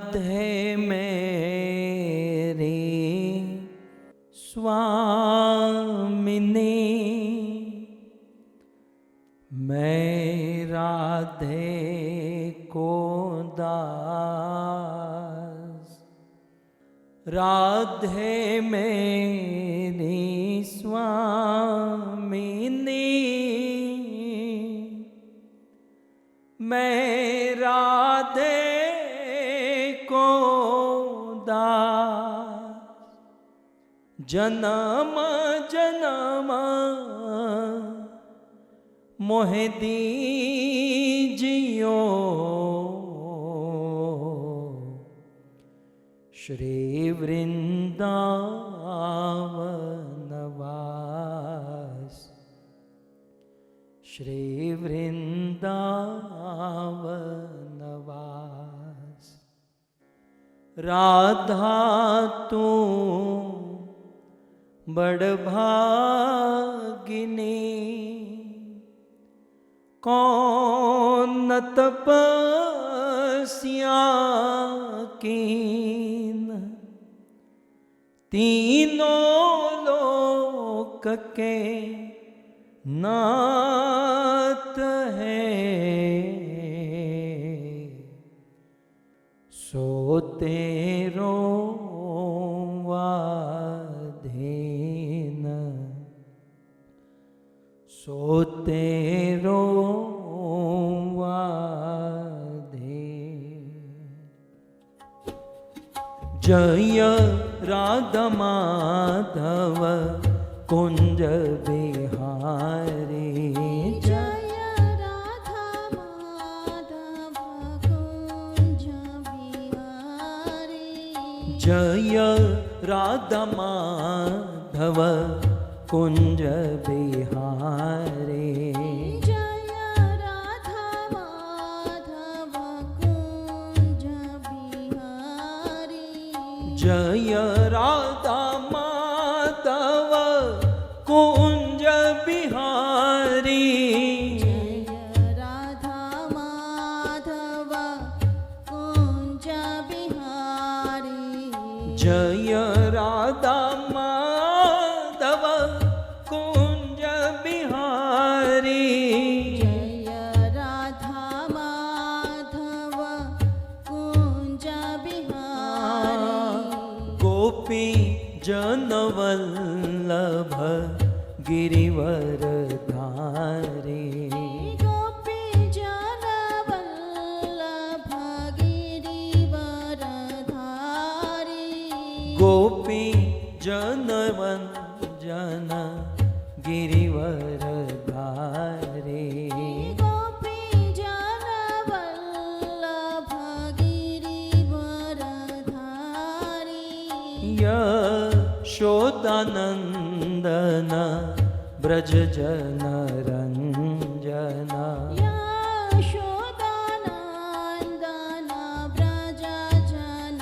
राधे मेरी स्वामिनी, मैं राधे को दास। राधे मेरी स्वामिनी, मैं राधे को दास। जन्म जन्म मोहे दीजियो, श्री वृंदावन वास, श्री वृंदावन वास। राधा तू बड़भागिनी, कौन तपस्या कीन, तीनों लोक के नाथ है, सो तेरो वाधीन, सो तेरो वाधीन। जय राधा माधव कुंज बिहारी, जय राधा माधव कुंज बिहारी, जय राधा माधव कुंज बिहारी, जय राधा माधव कुंज बिहारी, जय राधा माधव कुंज बिहारी, जय राधा माधव कुंज बिहारी, जय राधा माधव कुंज बिहारी, जय राधा माधव कुंज बिहारी, गोपी जनवल्लभ गिरिवर धारी, गोपी जन वल्लभ गिरिवर धारी, गोपी जनवंजन गिरिवर धारी, गोपी जन वल्लभ गिरिवर धारी, यशोदानंदन ब्रज जन रंजन, यशोदानंदन व्रज जन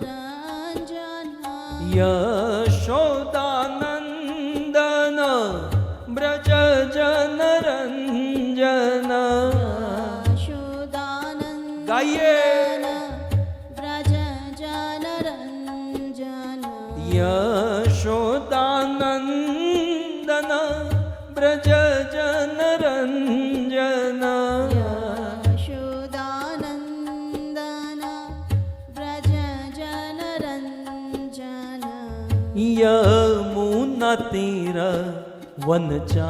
रंजन, यशोदानंदन ब्रज जन रंजन। यशोदानंदन गाइए। व्रज जन रंजन, यशोदानंदन ब्रज जन रंजन, यशोदानंदन व्रज जन रंजन, यमुना तीर वनचारी,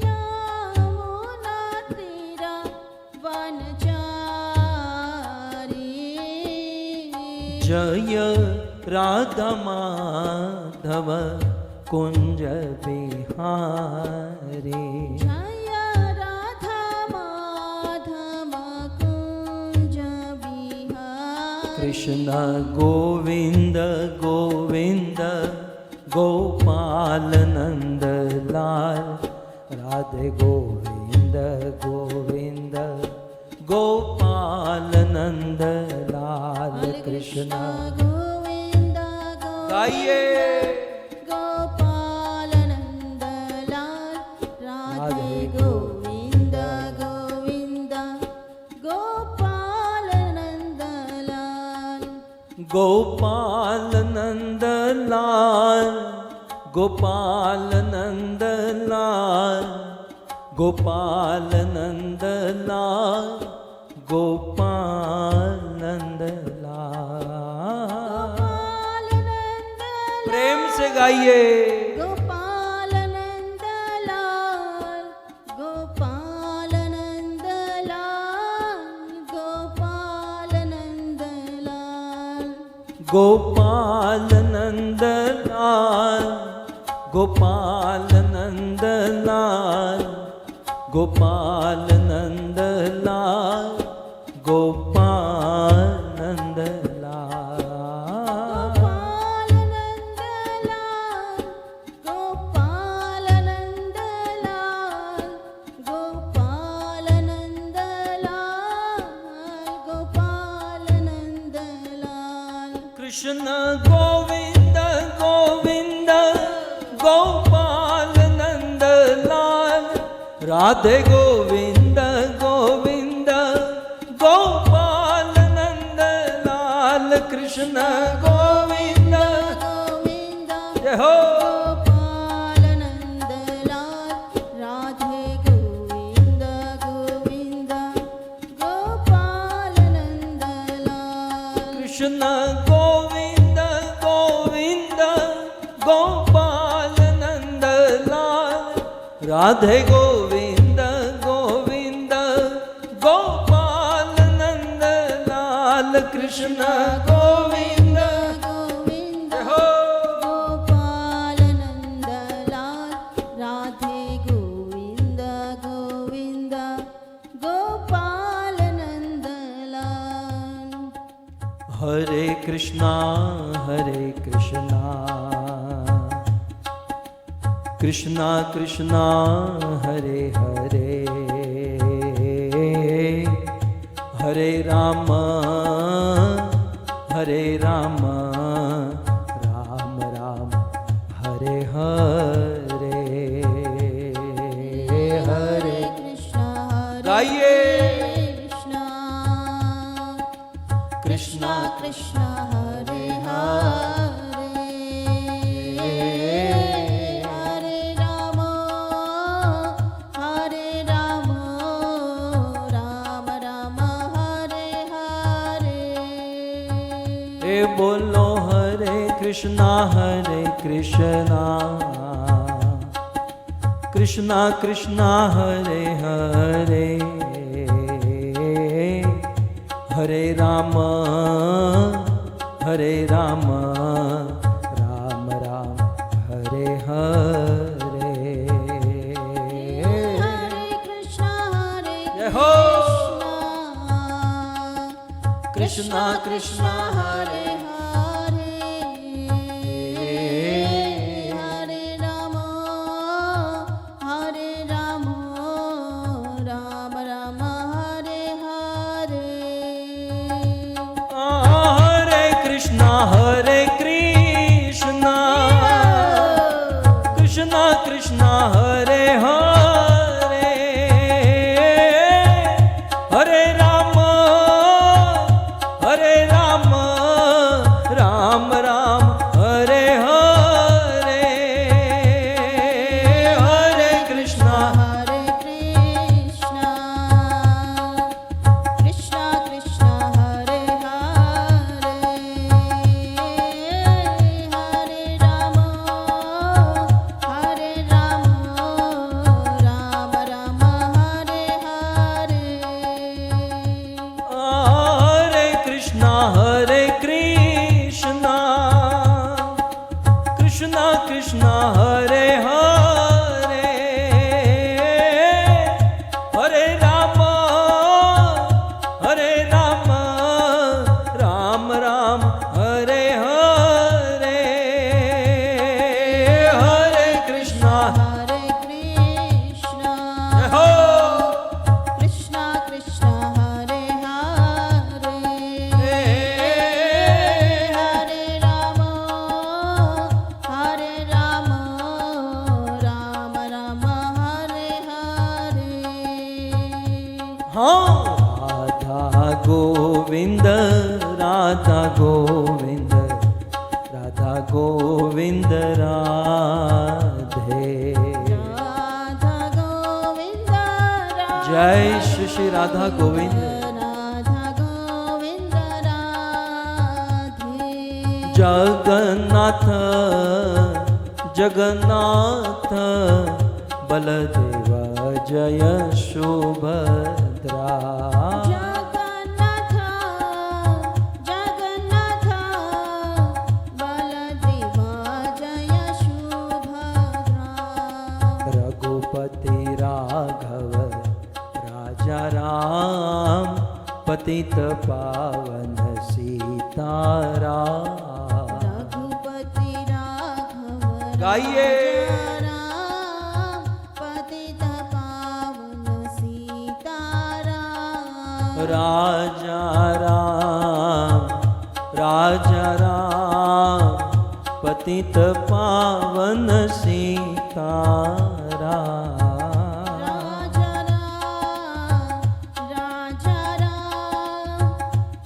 यमुना तीर वनचारी, जय राधा माधव कुंज बिहारी, जय राधा माधव कुंज बिहारी, कृष्ण गोविंद गोविंद गोपाल नंद लाल, राधे गोविंद गोविंद गोपाल नंद लाल, कृष्ण गोविंद गाइए। गोपाल नंद लाल, राधे राधे गोविंद गोविंद गोपाल गोपाल नंद लाल, गोपाल नंद लाल, गोपाल नंद लाल, गोपाल नंद लाल। प्रेम से गाइए। गोपाल नंद लाल, गोपाल नंद लाल, गोपाल नंद लाल, गोपाल नंद लाल, गोपाल नंद लाल, गोपाल नंद लाल, गोपाल नंद लाल, गोपाल नंद लाल, गोपाल नंद लाल, गोपाल नंद लाल। कृष्ण गोविंद गोविंद गोपाल नंद लाल, राधे गोविंद गोविंद गोपाल नंद लाल, कृष्ण गोविंद गोविंद जय हो। गोपाल नंद लाल, राधे गोविंद गोविंद गोपाल नंद लाल। कृष्ण गोविंद गोविंद गोपाल नंद लाल, राधे गोविंद गोविंद गोपाल नंद लाल, कृष्ण गोविंद गोविंद जय हो। गोपाल नंद लाल, राधे गोविंद गोविंद गोपाल नंद लाल। हरे कृष्णा कृष्णा कृष्णा हरे हरे, हरे राम राम राम हरे हरे, हरे कृष्णा गाइए। कृष्णा कृष्णा हरे हरे, हरे राम राम राम हरे हरे। ए बोलो हरे कृष्णा कृष्णा कृष्णा हरे हरे, हरे राम राम राम हरे हरे, हरे कृष्णा जय हो। कृष्णा कृष्णा हरे हरे, हरे राम राम राम हरे हरे। हरे कृष्णा कृष्णा कृष्णा हरे हरे, हरे राम राम राम हरे हरे, हरे कृष्णा कृष्णा कृष्णा हरे हरे, हरे राम राम राम हरे हरे। हरे कृष्णा कृष्णा कृष्णा हरे हरे, हरे राम राम राम हरे हरे, हरे कृष्णा जय हो। कृष्णा कृष्णा हरे हरे, हरे राम श्री राधा गोविंद राधा गोविंद राधे जगन्नाथ जगन्नाथ बलदेव जय सुभद्रा जगन्नाथ जगन्नाथ बलदेव जय सुभद्रा रघुपति राघव राजा राम पतित पावन सीताराम रघुपति राघव गाइए। राम पतित पावन सीताराम राजा राम पतित पावन सीताराम राजा राम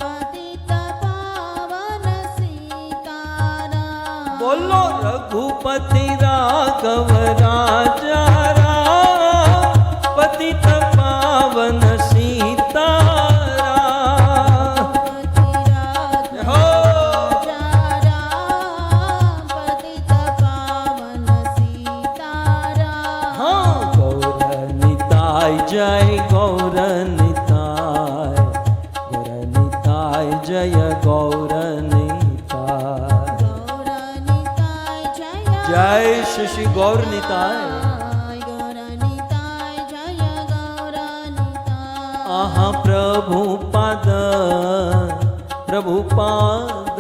पतित पावन सीताराम बोलो रघुपति राघव राजा राम पतित पावन सीताराम हो पतित पावन सीताराम हाँ गौर निताय जय गौर निताय जय गौर निताय गौरनिताय जय श्री गौर निताय गौरनिताय जय गौरनिताय आहा प्रभुपाद प्रभुपाद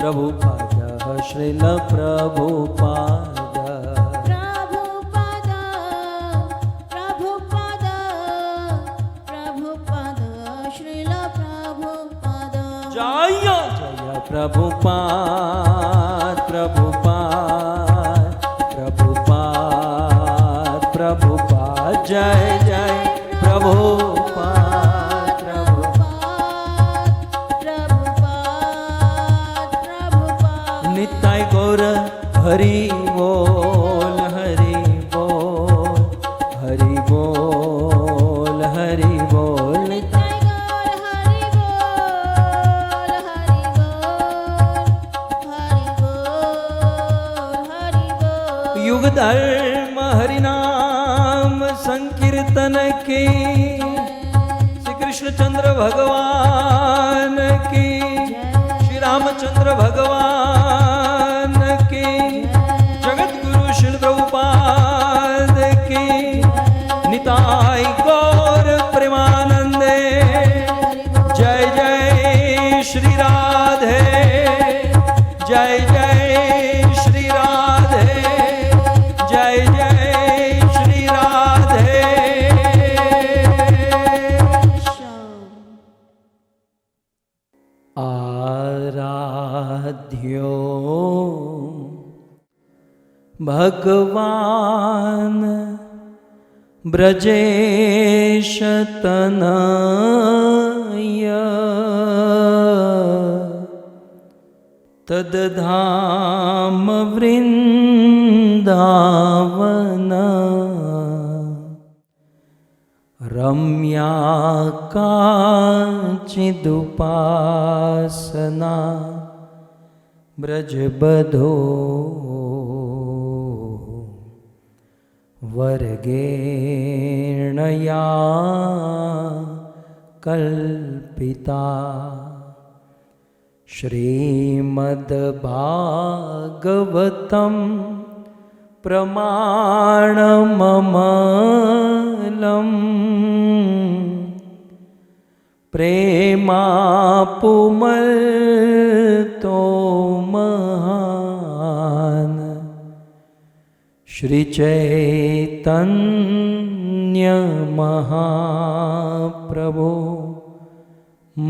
प्रभुपाद श्रील प्रभुपाद प्रभुपद प्रभुपद प्रभुपद श्रील प्रभुपद जय जय प्रभुपाद प्रभुपाद प्रभुपाद प्रभुपाद जय जय प्रभुपाद प्रभुपद निताय गौर हरि बोल हरि बोल हरि बोल हरि बोल निताय गौर हरि बोल हरि बोल हरि बोल युग धर्म हरि नाम संकीर्तन की श्री कृष्ण चंद्र भगवान की श्री रामचंद्र भगवान की जगत गुरु श्री प्रभुपाद की निताय गौर प्रेमानंदे जय जय श्री राधे जय जय श्री राधे जय जय श्री राधे आराध्यो भगवान ब्रजेश तनय तद्धाम वृंदावन रम्या काचिदुपासना ब्रजबधो वर्गेणया कल्पिता श्रीमद्भागवतं प्रमाणममलम् प्रेमापुमल्तो महान् श्रीचैतन्यमहाप्रभो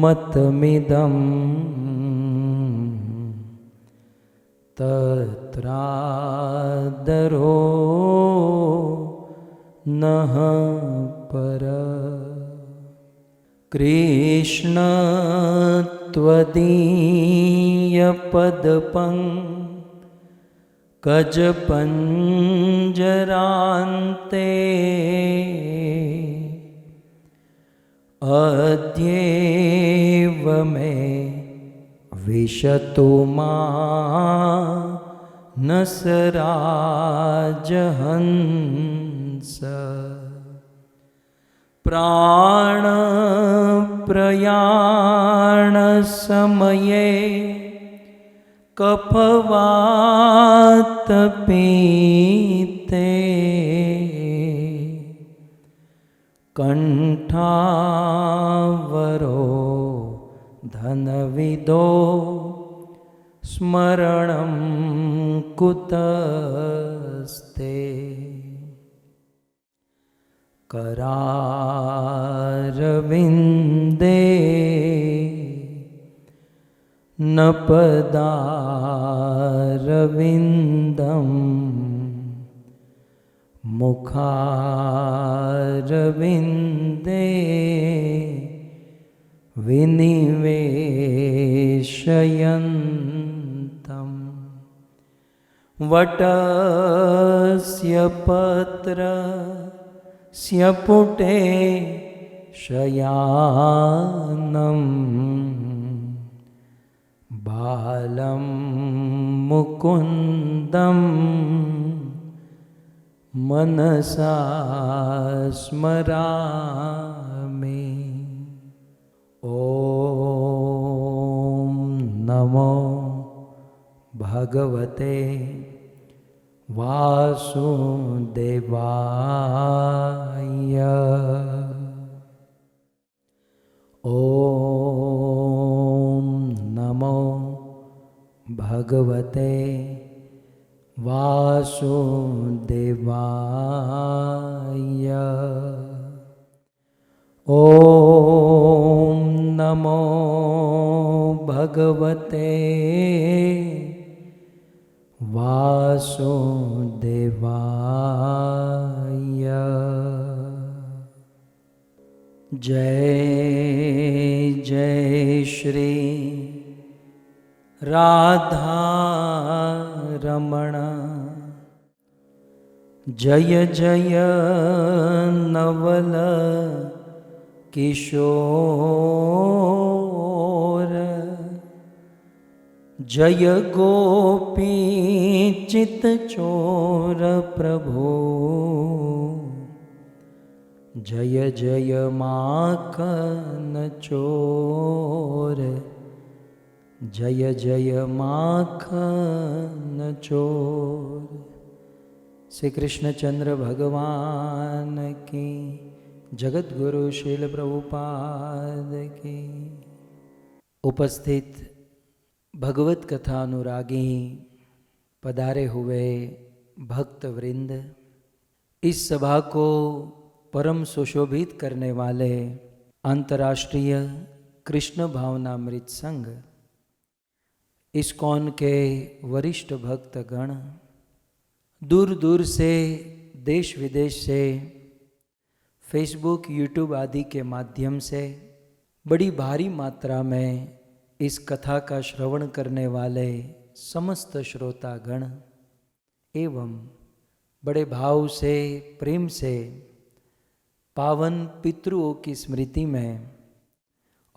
मतमिदं तत्रादरो नः पर कृष्ण त्वदीयपदपं कजपञ्जरान्ते अद्येव मे विशतु मानसराजहंस प्राणप्रयाणसमये कफवातपीते कंठावरो धनविदो स्मरणं कुतस्ते करारविन्दे न पदारविन्दं मुखारविन्दे विनिवेशयन्तं वटस्य पत्रस्य पुटे शयानं बालं मुकुन्दं मनसा स्मरामि। ॐ नमो भगवते वासुदेवाय। ॐ नमो भगवते वासुदेवाय। ॐ नमो भगवते वासुदेवाय। जय जय श्री राधा रमण, जय जय नवल किशोर, जय गोपी चित चोर प्रभु, जय जय माखन चोर, जय जय माखन चोर। श्री कृष्णचंद्र भगवान की, जगत गुरु शील प्रभुपाद की। उपस्थित भगवत कथा अनुरागी पधारे हुए भक्त वृंद, इस सभा को परम सुशोभित करने वाले अंतर्राष्ट्रीय कृष्ण भावनामृत संघ इस्कॉन के वरिष्ठ भक्तगण, दूर दूर से देश विदेश से फेसबुक यूट्यूब आदि के माध्यम से बड़ी भारी मात्रा में इस कथा का श्रवण करने वाले समस्त श्रोतागण एवं बड़े भाव से प्रेम से पावन पितृओं की स्मृति में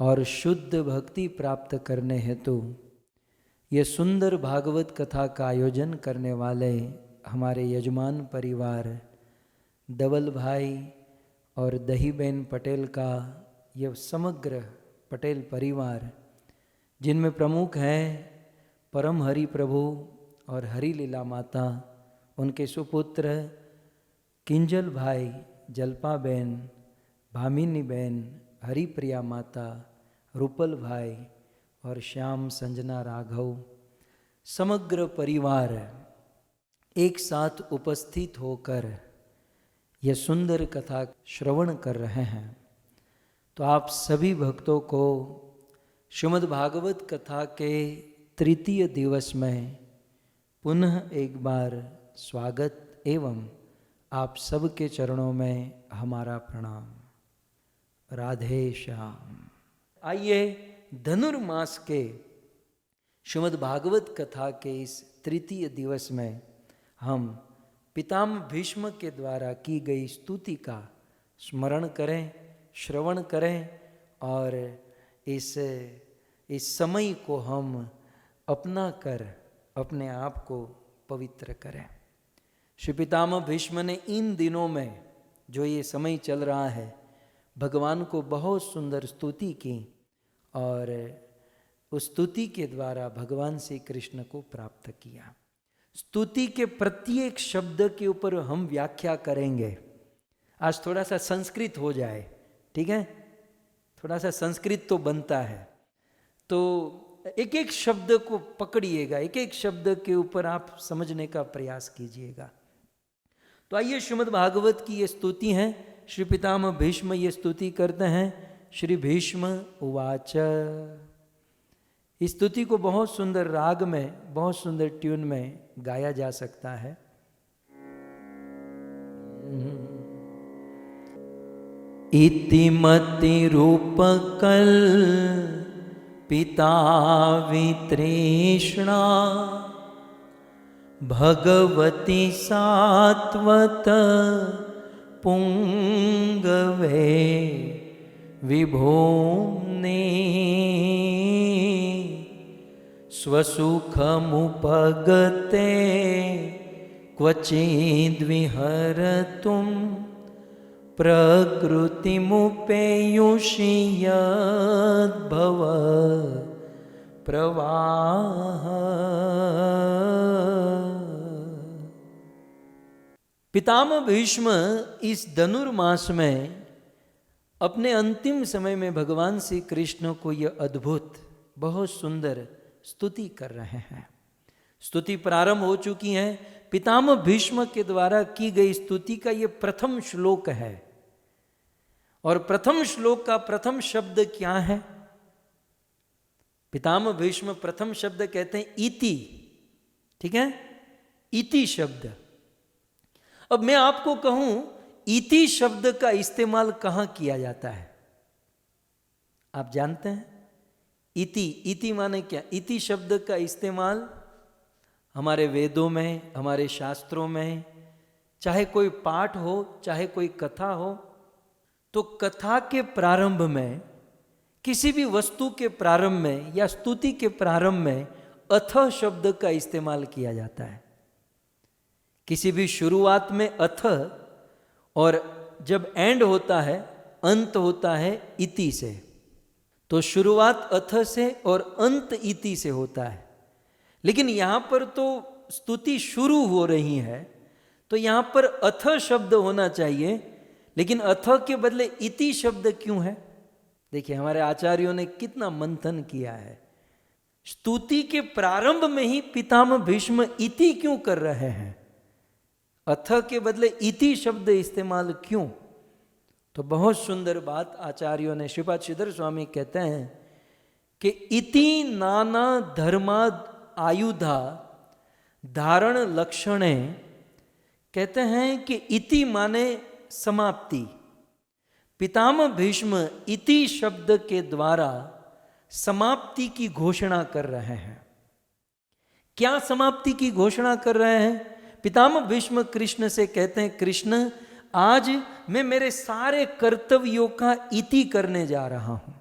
और शुद्ध भक्ति प्राप्त करने हेतु ये सुंदर भागवत कथा का आयोजन करने वाले हमारे यजमान परिवार धवल भाई और दहीबेन पटेल का यह समग्र पटेल परिवार, जिनमें प्रमुख हैं परम हरि प्रभु और हरि लीला माता, उनके सुपुत्र किंजल भाई, जलपा बहन, भामिनी बहन, हरिप्रिया माता, रूपल भाई और श्याम संजना राघव, समग्र परिवार एक साथ उपस्थित होकर यह सुंदर कथा श्रवण कर रहे हैं। तो आप सभी भक्तों को श्रीमद् भागवत कथा के तृतीय दिवस में पुनः एक बार स्वागत एवं आप सबके चरणों में हमारा प्रणाम। राधे श्याम। आइए धनुर्मास के श्रीमद् भागवत कथा के इस तृतीय दिवस में हम पितामह भीष्म के द्वारा की गई स्तुति का स्मरण करें, श्रवण करें और इस समय को हम अपना कर अपने आप को पवित्र करें। श्री पितामह भीष्म ने इन दिनों में जो ये समय चल रहा है भगवान को बहुत सुंदर स्तुति की और उस स्तुति के द्वारा भगवान श्री कृष्ण को प्राप्त किया। स्तुति के प्रत्येक शब्द के ऊपर हम व्याख्या करेंगे। आज थोड़ा सा संस्कृत हो जाए, ठीक है, थोड़ा सा संस्कृत तो बनता है, तो एक एक शब्द को पकड़िएगा, एक एक शब्द के ऊपर आप समझने का प्रयास कीजिएगा। तो आइए श्रीमद् भागवत की ये स्तुति है। श्री पितामह भीष्म ये स्तुति करते हैं। श्री भीष्म उवाच। इस स्तुति को बहुत सुंदर राग में, बहुत सुंदर ट्यून में गाया जा सकता है। इतिमति रूपकल पिता वितृष्णा भगवती सात्वत पुंगवे विभोम्ने स्वसुखमुपगते क्वचिद्विहरतुं प्रकृतिमुपेयुषि यद्भव प्रवाह। पितामह भीष्म इस धनुर्मास में अपने अंतिम समय में भगवान श्री कृष्ण को यह अद्भुत बहुत सुंदर स्तुति कर रहे हैं। स्तुति प्रारंभ हो चुकी है। पितामह भीष्म के द्वारा की गई स्तुति का यह प्रथम श्लोक है और प्रथम श्लोक का प्रथम शब्द क्या है? पितामह भीष्म प्रथम शब्द कहते हैं इति, ठीक है, इति शब्द। अब मैं आपको कहूं इति शब्द का इस्तेमाल कहां किया जाता है? आप जानते हैं? इति माने क्या? इति शब्द का इस्तेमाल हमारे वेदों में, हमारे शास्त्रों में, चाहे कोई पाठ हो, चाहे कोई कथा हो, तो कथा के प्रारंभ में, किसी भी वस्तु के प्रारंभ में या स्तुति के प्रारंभ में अथ शब्द का इस्तेमाल किया जाता है। किसी भी शुरुआत में अथ और जब एंड होता है, अंत होता है इति से। तो शुरुआत अथ से और अंत इति से होता है। लेकिन यहां पर तो स्तुति शुरू हो रही है, तो यहां पर अथ शब्द होना चाहिए, लेकिन अथ के बदले इति शब्द क्यों है? देखिए हमारे आचार्यों ने कितना मंथन किया है। स्तुति के प्रारंभ में ही पितामह भीष्म इति क्यों कर रहे हैं? अथ के बदले इति शब्द इस्तेमाल क्यों? तो बहुत सुंदर बात आचार्यों ने, श्रीपाद श्रीधर स्वामी कहते हैं कि इति नाना धर्मा आयुधा धारण लक्षणे, कहते हैं कि इति माने समाप्ति। पितामह भीष्म इति शब्द के द्वारा समाप्ति की घोषणा कर रहे हैं। क्या समाप्ति की घोषणा कर रहे हैं? पितामह भीष्म कृष्ण से कहते हैं, कृष्ण आज मैं मेरे सारे कर्तव्यों का इति करने जा रहा हूं।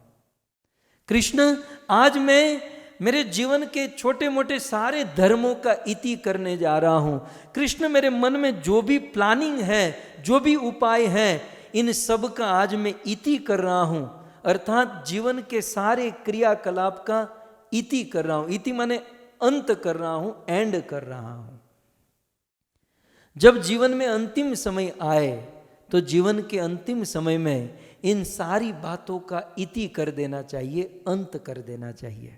कृष्ण आज मैं मेरे जीवन के छोटे मोटे सारे धर्मों का इति करने जा रहा हूं। कृष्ण मेरे मन में जो भी प्लानिंग है, जो भी उपाय है, इन सब का आज मैं इति कर रहा हूं। अर्थात जीवन के सारे क्रियाकलाप का इति कर रहा हूं। इति माने अंत कर रहा हूं, एंड कर रहा हूं। जब जीवन में अंतिम समय आए तो जीवन के अंतिम समय में इन सारी बातों का इति कर देना चाहिए, अंत कर देना चाहिए।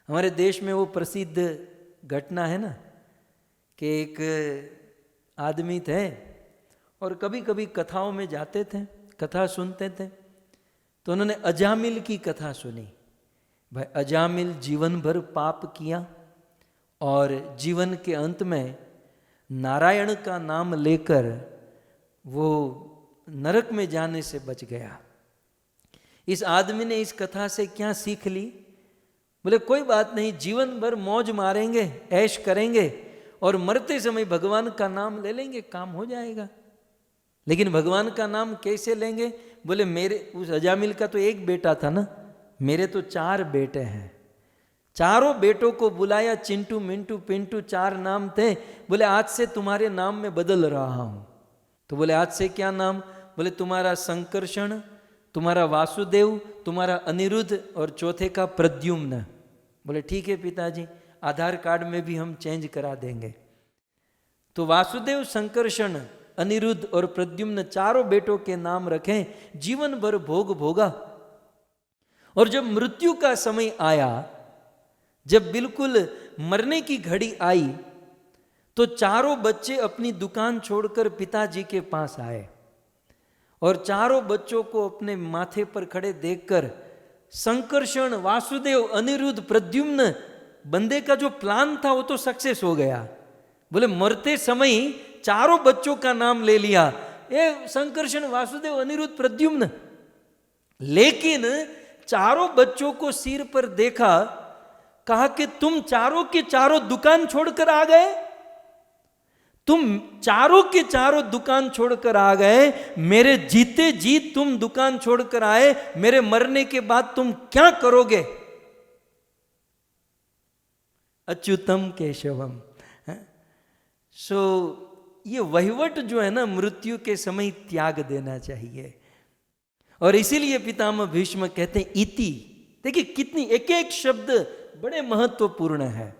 हमारे देश में वो प्रसिद्ध घटना है ना कि एक आदमी थे और कभी कभी कथाओं में जाते थे, कथा सुनते थे, तो उन्होंने अजामिल की कथा सुनी। भाई अजामिल जीवन भर पाप किया और जीवन के अंत में नारायण का नाम लेकर वो नरक में जाने से बच गया। इस आदमी ने इस कथा से क्या सीख ली? बोले कोई बात नहीं, जीवन भर मौज मारेंगे, ऐश करेंगे और मरते समय भगवान का नाम ले लेंगे, काम हो जाएगा। लेकिन भगवान का नाम कैसे लेंगे? बोले मेरे उस अजामिल का तो एक बेटा था ना, मेरे तो 4 बेटे हैं। चारों बेटों को बुलाया, चिंटू मिंटू पिंटू 4 नाम थे। बोले आज से तुम्हारे नाम में बदल रहा हूं। तो बोले आज से क्या नाम? बोले तुम्हारा संकर्षण, तुम्हारा वासुदेव, तुम्हारा अनिरुद्ध और चौथे का प्रद्युम्न। बोले ठीक है पिताजी, आधार कार्ड में भी हम चेंज करा देंगे। तो वासुदेव, संकर्षण, अनिरुद्ध और प्रद्युम्न चारों बेटों के नाम रखें, जीवन भर भोग भोगा। और जब मृत्यु का समय आया, जब बिल्कुल मरने की घड़ी आई, तो चारों बच्चे अपनी दुकान छोड़कर पिताजी के पास आए और चारों बच्चों को अपने माथे पर खड़े देखकर संकर्षण, वासुदेव, अनिरुद्ध, प्रद्युम्न, बंदे का जो प्लान था वो तो सक्सेस हो गया। बोले मरते समय चारों बच्चों का नाम ले लिया, ये संकर्षण, वासुदेव, अनिरुद्ध, प्रद्युम्न। लेकिन चारों बच्चों को सिर पर देखा, कहा कि तुम चारों के चारों दुकान छोड़कर आ गए, तुम चारों के चारों दुकान छोड़कर आ गए, मेरे जीते जी तुम दुकान छोड़कर आए, मेरे मरने के बाद तुम क्या करोगे? अच्युतम केशवम। सो ये वहीवट जो है ना, मृत्यु के समय त्याग देना चाहिए। और इसीलिए पितामह भीष्म कहते हैं इति। देखिए कितनी एक एक शब्द बड़े महत्वपूर्ण है।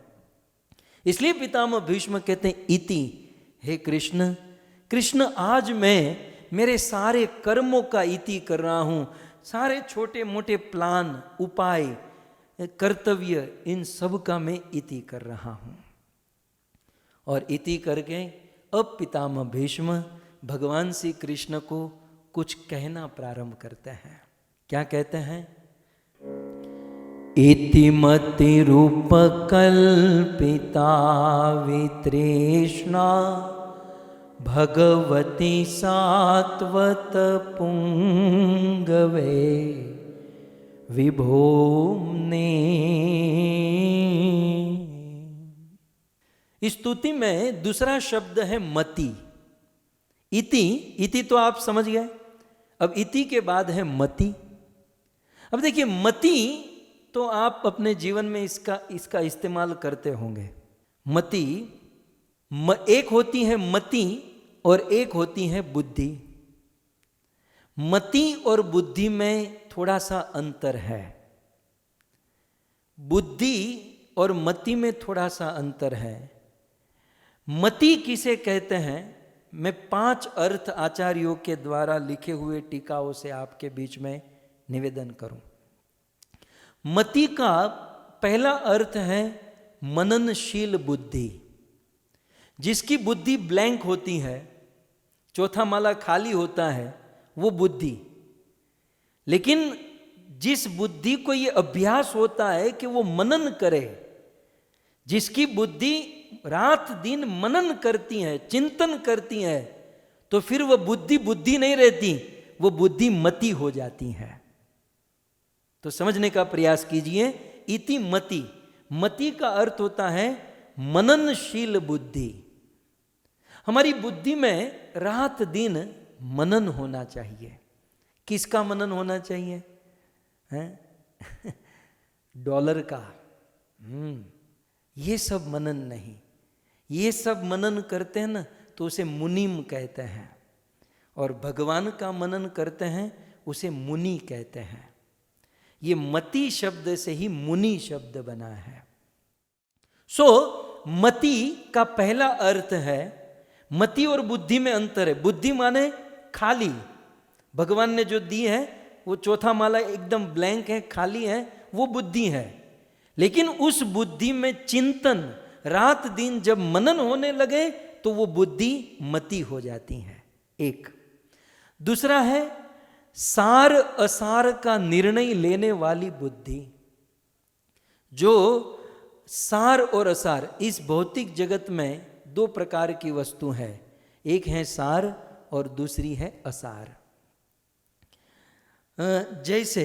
इसलिए पितामह भीष्म कहते हैं इति, हे कृष्ण, कृष्ण आज मैं मेरे सारे कर्मों का इति कर रहा हूं, सारे छोटे मोटे प्लान, उपाय, कर्तव्य, इन सब का मैं इति कर रहा हूं। और इति करके अब पितामह भीष्म भगवान श्री कृष्ण को कुछ कहना प्रारंभ करते हैं। क्या कहते हैं? इति मति रूप कल्पिता वितृष्णा भगवती सात्वत पुंगवे विभोम्ने। इस स्तुति में दूसरा शब्द है मति। इति, इति तो आप समझ गए, अब इति के बाद है मति। अब देखिए मति तो आप अपने जीवन में इसका इस्तेमाल करते होंगे। मति एक होती है मति और एक होती है बुद्धि। मति और बुद्धि में थोड़ा सा अंतर है, बुद्धि और मति में थोड़ा सा अंतर है। मति किसे कहते हैं? मैं 5 अर्थ आचार्यों के द्वारा लिखे हुए टीकाओं से आपके बीच में निवेदन करूं। मति का पहला अर्थ है मननशील बुद्धि, जिसकी बुद्धि ब्लैंक होती है, चौथा माला खाली होता है, वो बुद्धि। लेकिन जिस बुद्धि को ये अभ्यास होता है कि वो मनन करे, जिसकी बुद्धि रात दिन मनन करती है, चिंतन करती है, तो फिर वह बुद्धि बुद्धि नहीं रहती, वो बुद्धि मति हो जाती है। तो समझने का प्रयास कीजिए। इति मति, मति का अर्थ होता है मननशील बुद्धि। हमारी बुद्धि में रात दिन मनन होना चाहिए। किसका मनन होना चाहिए? हैं? डॉलर का। ये सब मनन नहीं। ये सब मनन करते हैं ना तो उसे मुनिम कहते हैं, और भगवान का मनन करते हैं उसे मुनि कहते हैं। ये मति शब्द से ही मुनि शब्द बना है। सो मति का पहला अर्थ है, मति और बुद्धि में अंतर है। बुद्धि माने खाली, भगवान ने जो दी है वो चौथा माला एकदम ब्लैंक है, खाली है, वो बुद्धि है। लेकिन उस बुद्धि में चिंतन, रात दिन जब मनन होने लगे तो वो बुद्धि मति हो जाती है। एक दूसरा है सार असार का निर्णय लेने वाली बुद्धि। जो सार और असार, इस भौतिक जगत में 2 प्रकार की वस्तु है, एक है सार और दूसरी है असार। जैसे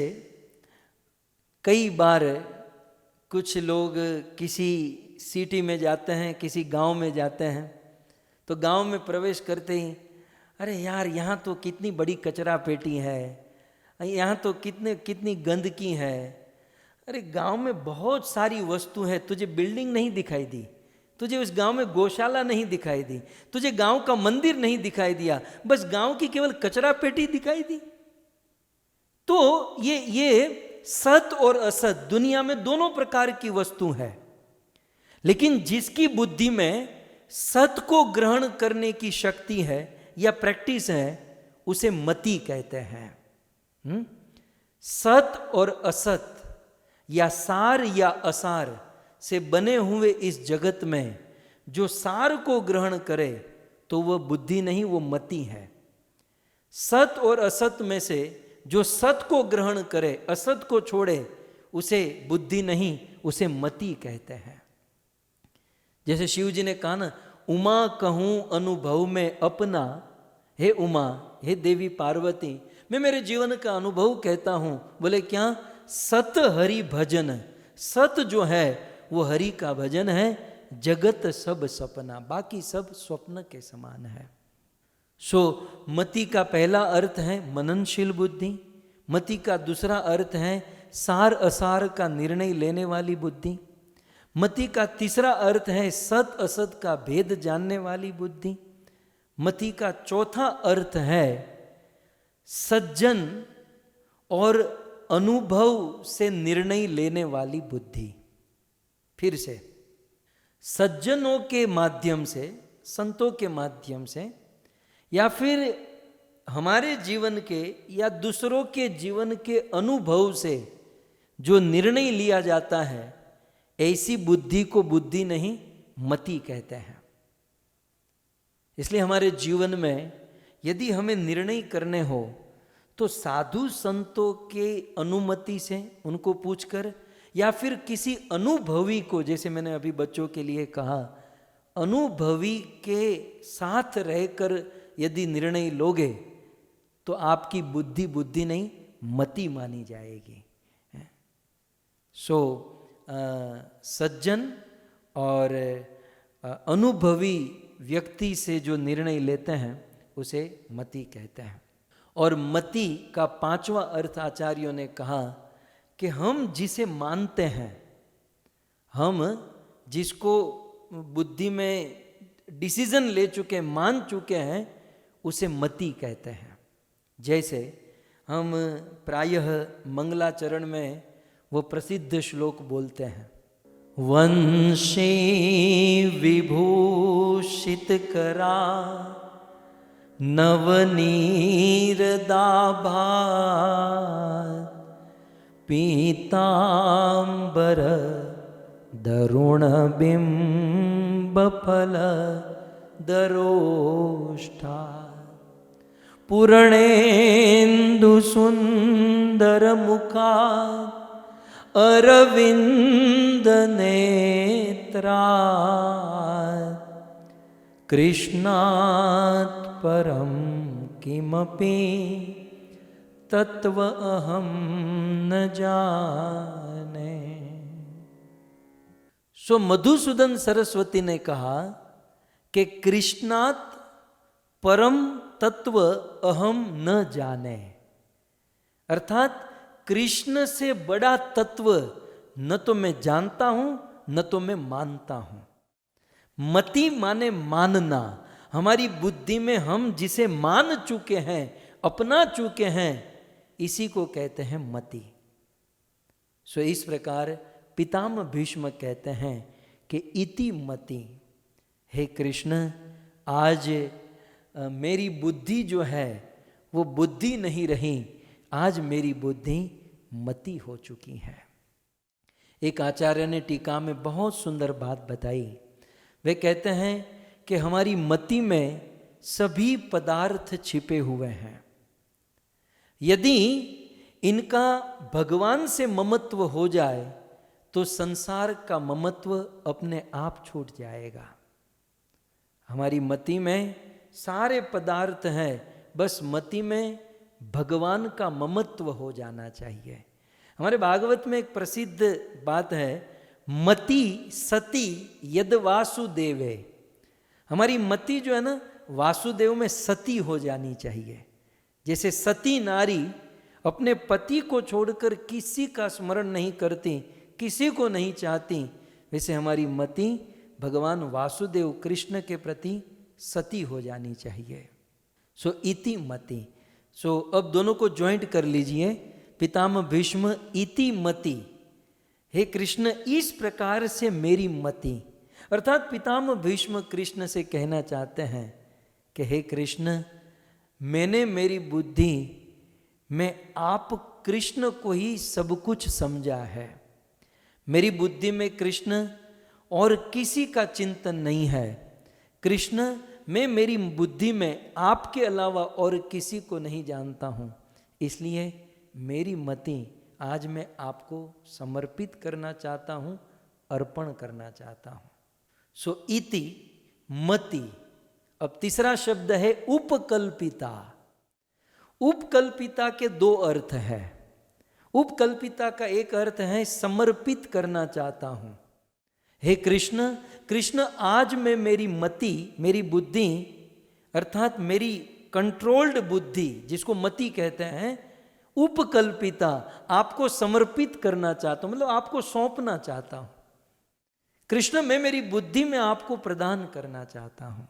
कई बार कुछ लोग किसी सिटी में जाते हैं, किसी गांव में जाते हैं, तो गांव में प्रवेश करते ही अरे यार यहाँ तो कितनी बड़ी कचरा पेटी है, यहाँ तो कितनी गंदगी है। अरे गांव में बहुत सारी वस्तु है, तुझे बिल्डिंग नहीं दिखाई दी, तुझे उस गांव में गौशाला नहीं दिखाई दी, तुझे गांव का मंदिर नहीं दिखाई दिया, बस गांव की केवल कचरा पेटी दिखाई दी। तो ये सत और असत दुनिया में दोनों प्रकार की वस्तु है, लेकिन जिसकी बुद्धि में सत को ग्रहण करने की शक्ति है या प्रैक्टिस है, उसे मति कहते हैं। सत और असत या सार या असार से बने हुए इस जगत में जो सार को ग्रहण करे तो वह बुद्धि नहीं, वो मति है। सत और असत में से जो सत को ग्रहण करे, असत को छोड़े, उसे बुद्धि नहीं, उसे मति कहते हैं। जैसे शिव जी ने कहा ना, उमा कहूं अनुभव में अपना, हे उमा, हे देवी पार्वती, मैं मेरे जीवन का अनुभव कहता हूं। बोले क्या? सत हरि भजन। सत जो है वो हरि का भजन है, जगत सब सपना, बाकी सब स्वप्न के समान है। सो मति का पहला अर्थ है मननशील बुद्धि, मति का दूसरा अर्थ है सार असार का निर्णय लेने वाली बुद्धि, मति का तीसरा अर्थ है सत असत का भेद जानने वाली बुद्धि, मति का चौथा अर्थ है सज्जन और अनुभव से निर्णय लेने वाली बुद्धि। फिर से, सज्जनों के माध्यम से, संतों के माध्यम से, या फिर हमारे जीवन के या दूसरों के जीवन के अनुभव से जो निर्णय लिया जाता है, ऐसी बुद्धि को बुद्धि नहीं, मति कहते हैं। इसलिए हमारे जीवन में यदि हमें निर्णय करने हो तो साधु संतों के अनुमति से, उनको पूछकर, या फिर किसी अनुभवी को, जैसे मैंने अभी बच्चों के लिए कहा, अनुभवी के साथ रहकर यदि निर्णय लोगे तो आपकी बुद्धि बुद्धि नहीं, मति मानी जाएगी। सो सज्जन और अनुभवी व्यक्ति से जो निर्णय लेते हैं उसे मति कहते हैं। और मति का पांचवा अर्थ आचार्यों ने कहा कि हम जिसे मानते हैं, हम जिसको बुद्धि में डिसीजन ले चुके, मान चुके हैं, उसे मति कहते हैं। जैसे हम प्रायः मंगलाचरण में वो प्रसिद्ध श्लोक बोलते हैं, वंशी विभूषित करा नवनीरदाभा पीतांबर दरुण बिंबफल दरोष्ठा पूर्णेन्दु सुंदर मुखा अरविंद नेत्रा कृष्णात् परम किमपि तत्व अहम न जाने। सो मधुसूदन सरस्वती ने कहा कि कृष्णात् परम तत्व अहम न जाने, अर्थात कृष्ण से बड़ा तत्व न तो मैं जानता हूं न तो मैं मानता हूं। मति माने मानना, हमारी बुद्धि में हम जिसे मान चुके हैं, अपना चुके हैं, इसी को कहते हैं मति। सो इस प्रकार पितामह भीष्म कहते हैं कि इति मति, हे कृष्ण, आज मेरी बुद्धि जो है वो बुद्धि नहीं रही, आज मेरी बुद्धि मति हो चुकी है। एक आचार्य ने टीका में बहुत सुंदर बात बताई। वे कहते हैं कि हमारी मति में सभी पदार्थ छिपे हुए हैं। यदि इनका भगवान से ममत्व हो जाए तो संसार का ममत्व अपने आप छूट जाएगा। हमारी मति में सारे पदार्थ हैं, बस मति में भगवान का ममत्व हो जाना चाहिए। हमारे भागवत में एक प्रसिद्ध बात है, मति सती यद वासुदेवे। हमारी मति जो है ना, वासुदेव में सती हो जानी चाहिए। जैसे सती नारी अपने पति को छोड़कर किसी का स्मरण नहीं करती, किसी को नहीं चाहती, वैसे हमारी मति भगवान वासुदेव कृष्ण के प्रति सती हो जानी चाहिए। सो इति मति। सो अब दोनों को ज्वाइंट कर लीजिए। पितामह भीष्म इति मति, हे कृष्ण इस प्रकार से मेरी मति, अर्थात पितामह भीष्म कृष्ण से कहना चाहते हैं कि हे कृष्ण, मैंने मेरी बुद्धि में आप कृष्ण को ही सब कुछ समझा है। मेरी बुद्धि में कृष्ण और किसी का चिंतन नहीं है। कृष्ण, मैं मेरी बुद्धि में आपके अलावा और किसी को नहीं जानता हूँ, इसलिए मेरी मति आज मैं आपको समर्पित करना चाहता हूँ, अर्पण करना चाहता हूँ। सो इति मति। अब तीसरा शब्द है उपकल्पिता। उपकल्पिता के दो अर्थ है। उपकल्पिता का एक अर्थ है समर्पित करना चाहता हूं। हे कृष्ण, कृष्ण आज मैं मेरी मति, मेरी बुद्धि अर्थात मेरी कंट्रोल्ड बुद्धि, जिसको मति कहते हैं, उपकल्पिता आपको समर्पित करना चाहता हूं, मतलब आपको सौंपना चाहता हूं। कृष्ण, मैं मेरी बुद्धि में आपको प्रदान करना चाहता हूं।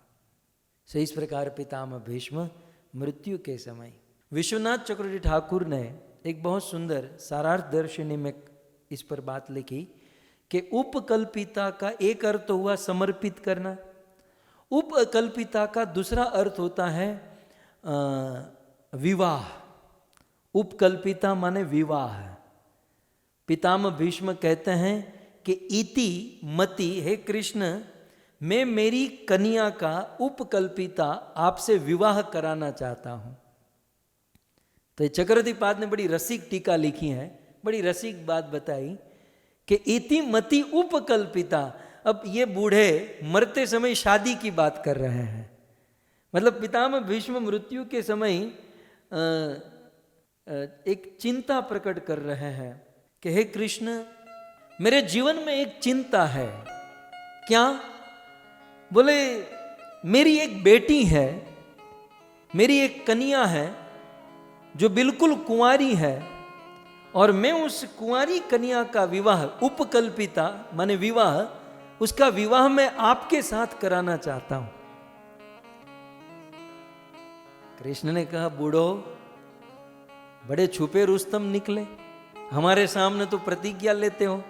सो इस प्रकार पितामह भीष्म मृत्यु के समय विश्वनाथ चक्रवर्ती ठाकुर ने एक बहुत सुंदर सारार्थ दर्शिनी में इस पर बात लिखी कि उपकल्पिता का एक अर्थ हुआ समर्पित करना, उपकल्पिता का दूसरा अर्थ होता है विवाह। उपकल्पिता माने विवाह। पितामह भीष्म कहते हैं कि इति मति, हे कृष्ण, मैं मेरी कन्या का उपकल्पिता आपसे विवाह कराना चाहता हूं। तो चक्रवर्तीपाद ने बड़ी रसिक टीका लिखी है, बड़ी रसिक बात बताई कि इति मति उपकल्पिता। अब ये बूढ़े मरते समय शादी की बात कर रहे हैं, मतलब पितामह भीष्म मृत्यु के समय एक चिंता प्रकट कर रहे हैं कि हे कृष्ण, मेरे जीवन में एक चिंता है। क्या? बोले मेरी एक बेटी है, मेरी एक कन्या है जो बिल्कुल कुंवारी है, और मैं उस कुंवारी कन्या का विवाह, उपकल्पिता माने विवाह, उसका विवाह मैं आपके साथ कराना चाहता हूं। कृष्ण ने कहा, बूढ़ो, बड़े छुपे रुस्तम निकले, हमारे सामने तो प्रतिज्ञा लेते हो,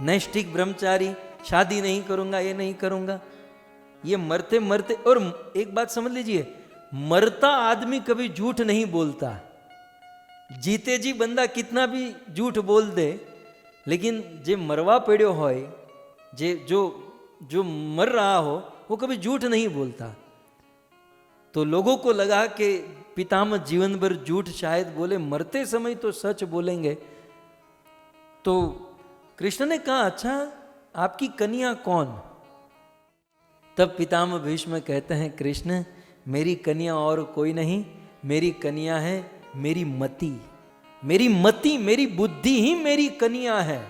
नैष्ठिक ब्रह्मचारी, शादी नहीं करूंगा, ये नहीं करूंगा। ये मरते मरते, और एक बात समझ लीजिए, मरता आदमी कभी झूठ नहीं बोलता। जीते जी बंदा कितना भी झूठ बोल दे, लेकिन जे मरवा पड़ो होए, जे जो मर रहा हो, वो कभी झूठ नहीं बोलता। तो लोगों को लगा कि पितामह जीवन भर झूठ शायद बोले, मरते समय तो सच बोलेंगे। तो कृष्ण ने कहा, अच्छा आपकी कन्या कौन? तब पितामह भीष्म कहते हैं, कृष्ण, मेरी कन्या और कोई नहीं, मेरी कन्या है मेरी मति। मेरी मति, मेरी बुद्धि ही मेरी कन्या है,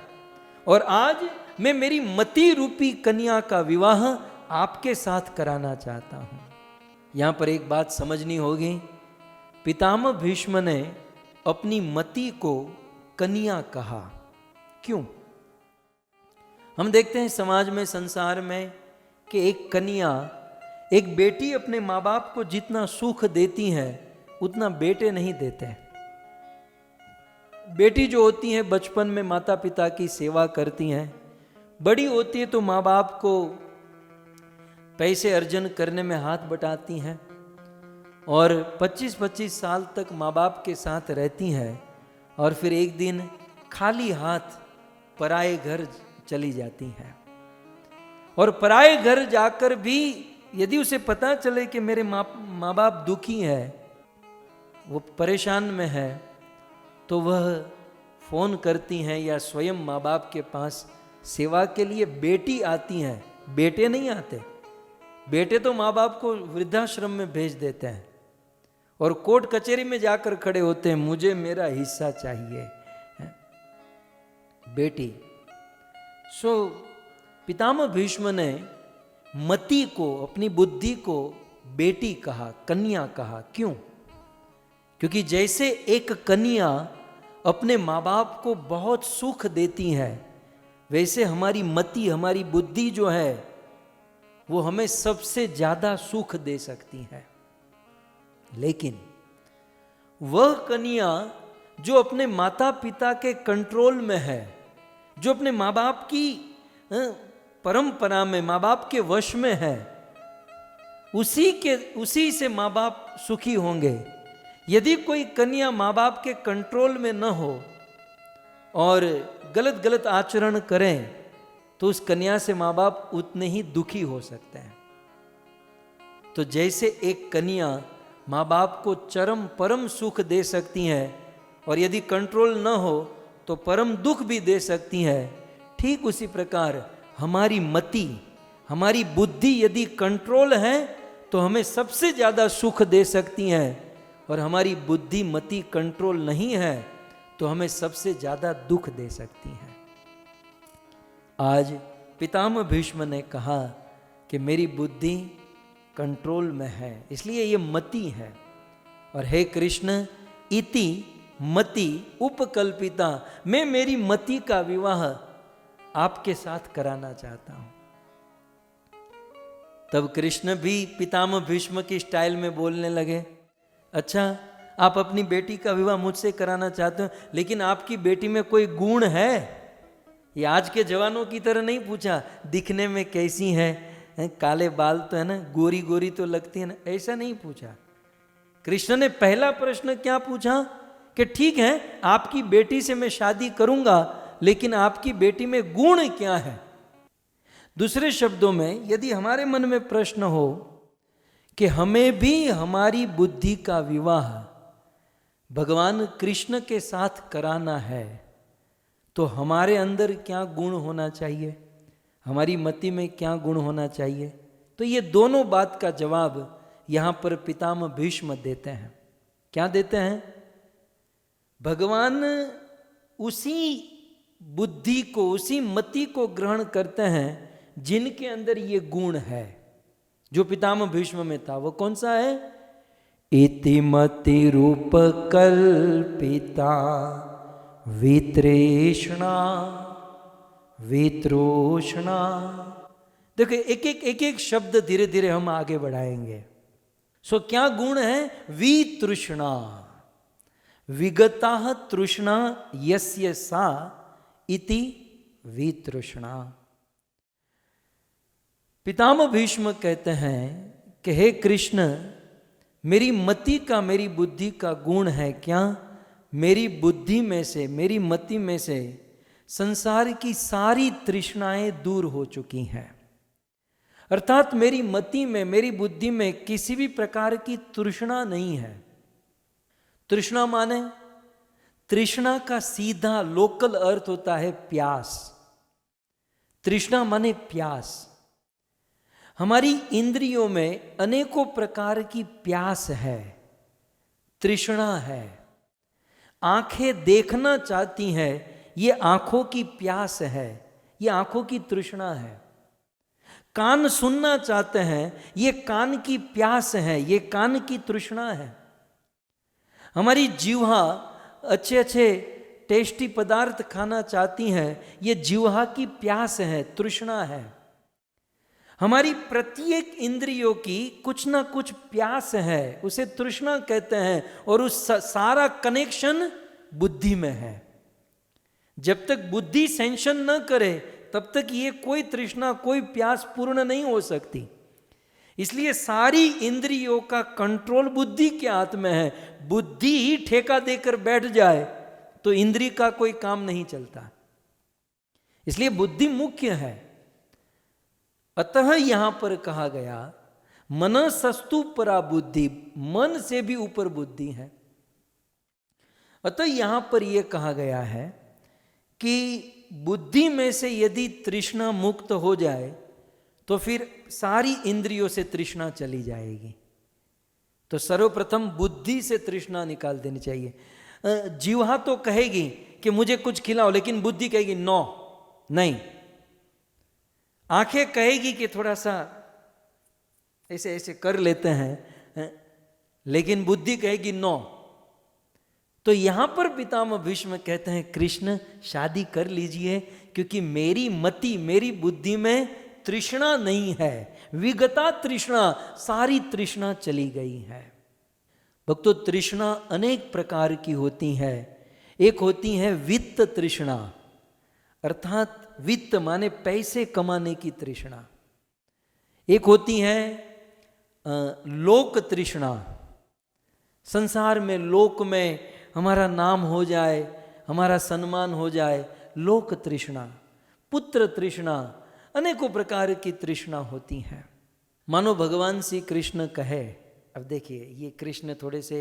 और आज मैं मेरी मति रूपी कन्या का विवाह आपके साथ कराना चाहता हूं। यहां पर एक बात समझनी होगी, पितामह भीष्म ने अपनी मति को कन्या कहा। क्यों? हम देखते हैं समाज में, संसार में, कि एक कन्या, एक बेटी अपने माँ बाप को जितना सुख देती है उतना बेटे नहीं देते। बेटी जो होती है बचपन में माता पिता की सेवा करती हैं, बड़ी होती है तो माँ बाप को पैसे अर्जन करने में हाथ बटाती हैं, और 25-25 साल तक माँ बाप के साथ रहती हैं, और फिर एक दिन खाली हाथ पराए घर चली जाती हैं। और पराए घर जाकर भी यदि उसे पता चले कि मेरे माँ बाप दुखी है, वो परेशान में है, तो वह फोन करती हैं या स्वयं माँ बाप के पास सेवा के लिए बेटी आती हैं, बेटे नहीं आते। बेटे तो माँ बाप को वृद्धाश्रम में भेज देते हैं और कोर्ट कचहरी में जाकर खड़े होते हैं, मुझे मेरा हिस्सा चाहिए। बेटी। सो पितामह भीष्म ने मति को, अपनी बुद्धि को बेटी कहा, कन्या कहा। क्यों? क्योंकि जैसे एक कन्या अपने माँ बाप को बहुत सुख देती है, वैसे हमारी मति, हमारी बुद्धि जो है वो हमें सबसे ज्यादा सुख दे सकती है। लेकिन वह कन्या जो अपने माता पिता के कंट्रोल में है, जो अपने माँ बाप की परंपरा में, माँ बाप के वश में है, उसी से माँ बाप सुखी होंगे। यदि कोई कन्या माँ बाप के कंट्रोल में न हो और गलत गलत आचरण करें तो उस कन्या से माँ बाप उतने ही दुखी हो सकते हैं। तो जैसे एक कन्या माँ बाप को चरम परम सुख दे सकती हैं और यदि कंट्रोल न हो तो परम दुख भी दे सकती हैं, ठीक उसी प्रकार हमारी मति, हमारी बुद्धि यदि कंट्रोल है तो हमें सबसे ज़्यादा सुख दे सकती हैं, और हमारी बुद्धि मति कंट्रोल नहीं है तो हमें सबसे ज़्यादा दुख दे सकती हैं। आज पितामह भीष्म ने कहा कि मेरी बुद्धि कंट्रोल में है, इसलिए ये मति है। और हे कृष्ण, इति मति उपकल्पिता, मैं मेरी मति का विवाह आपके साथ कराना चाहता हूं। तब कृष्ण भी पितामह भीष्म की स्टाइल में बोलने लगे, अच्छा आप अपनी बेटी का विवाह मुझसे कराना चाहते हो, लेकिन आपकी बेटी में कोई गुण है? ये आज के जवानों की तरह नहीं पूछा दिखने में कैसी है, काले बाल तो है ना, गोरी गोरी तो लगती है ना, ऐसा नहीं पूछा। कृष्ण ने पहला प्रश्न क्या पूछा कि ठीक है आपकी बेटी से मैं शादी करूंगा, लेकिन आपकी बेटी में गुण क्या है? दूसरे शब्दों में यदि हमारे मन में प्रश्न हो कि हमें भी हमारी बुद्धि का विवाह भगवान कृष्ण के साथ कराना है, तो हमारे अंदर क्या गुण होना चाहिए, हमारी मति में क्या गुण होना चाहिए? तो ये दोनों बात का जवाब यहां पर पितामह भीष्म देते हैं। क्या देते हैं? भगवान उसी बुद्धि को, उसी मति को ग्रहण करते हैं जिनके अंदर ये गुण है। जो पितामह भीष्म में था वो कौन सा है? इति मति रूप कल्पिता वित्रेषणा वित्रोषणा। देखो एक एक शब्द धीरे धीरे हम आगे बढ़ाएंगे। सो क्या गुण है? वितृष्णा, विगता तृष्णा यस्य सा इति वितृष्णा। पितामह भीष्म कहते हैं कि हे कृष्ण, मेरी मति का, मेरी बुद्धि का गुण है क्या? मेरी बुद्धि में से, मेरी मति में से संसार की सारी तृष्णाएं दूर हो चुकी हैं। अर्थात मेरी मति में, मेरी बुद्धि में किसी भी प्रकार की तृष्णा नहीं है। तृष्णा माने, तृष्णा का सीधा लोकल अर्थ होता है प्यास। तृष्णा माने प्यास। हमारी इंद्रियों में अनेकों प्रकार की प्यास है, तृष्णा है। आंखें देखना चाहती हैं, ये आंखों की प्यास है, ये आंखों की तृष्णा है। कान सुनना चाहते हैं, ये कान की प्यास है, ये कान की तृष्णा है। हमारी जीवा अच्छे अच्छे टेस्टी पदार्थ खाना चाहती हैं, ये जीवा की प्यास है, तृष्णा है। हमारी प्रत्येक इंद्रियों की कुछ ना कुछ प्यास है, उसे तृष्णा कहते हैं, और उस सारा कनेक्शन बुद्धि में है। जब तक बुद्धि सेंशन न करे तब तक ये कोई तृष्णा, कोई प्यास पूर्ण नहीं हो सकती। इसलिए सारी इंद्रियों का कंट्रोल बुद्धि के हाथ में है। बुद्धि ही ठेका देकर बैठ जाए तो इंद्रिय का कोई काम नहीं चलता। इसलिए बुद्धि मुख्य है। अतः यहां पर कहा गया मनसस्तु परा बुद्धि, मन से भी ऊपर बुद्धि है। अतः यहां पर यह कहा गया है कि बुद्धि में से यदि तृष्णा मुक्त हो जाए तो फिर सारी इंद्रियों से तृष्णा चली जाएगी। तो सर्वप्रथम बुद्धि से तृष्णा निकाल देनी चाहिए। जीवा तो कहेगी कि मुझे कुछ खिलाओ, लेकिन बुद्धि कहेगी नो, नहीं। आंखें कहेगी कि थोड़ा सा ऐसे ऐसे कर लेते हैं, लेकिन बुद्धि कहेगी नो, तो यहां पर पितामह भीष्म कहते हैं कृष्ण शादी कर लीजिए, क्योंकि मेरी मति, मेरी बुद्धि में तृष्णा नहीं है, विगता तृष्णा, सारी तृष्णा चली गई है। भक्तों, तृष्णा अनेक प्रकार की होती है। एक होती है वित्त तृष्णा, अर्थात वित्त माने पैसे कमाने की तृष्णा। एक होती है लोक तृष्णा, संसार में, लोक में हमारा नाम हो जाए, हमारा सम्मान हो जाए, लोक तृष्णा। पुत्र तृष्णा, अनेकों प्रकार की तृष्णा होती है। मानो भगवान श्री कृष्ण कहे, अब देखिए ये कृष्ण थोड़े से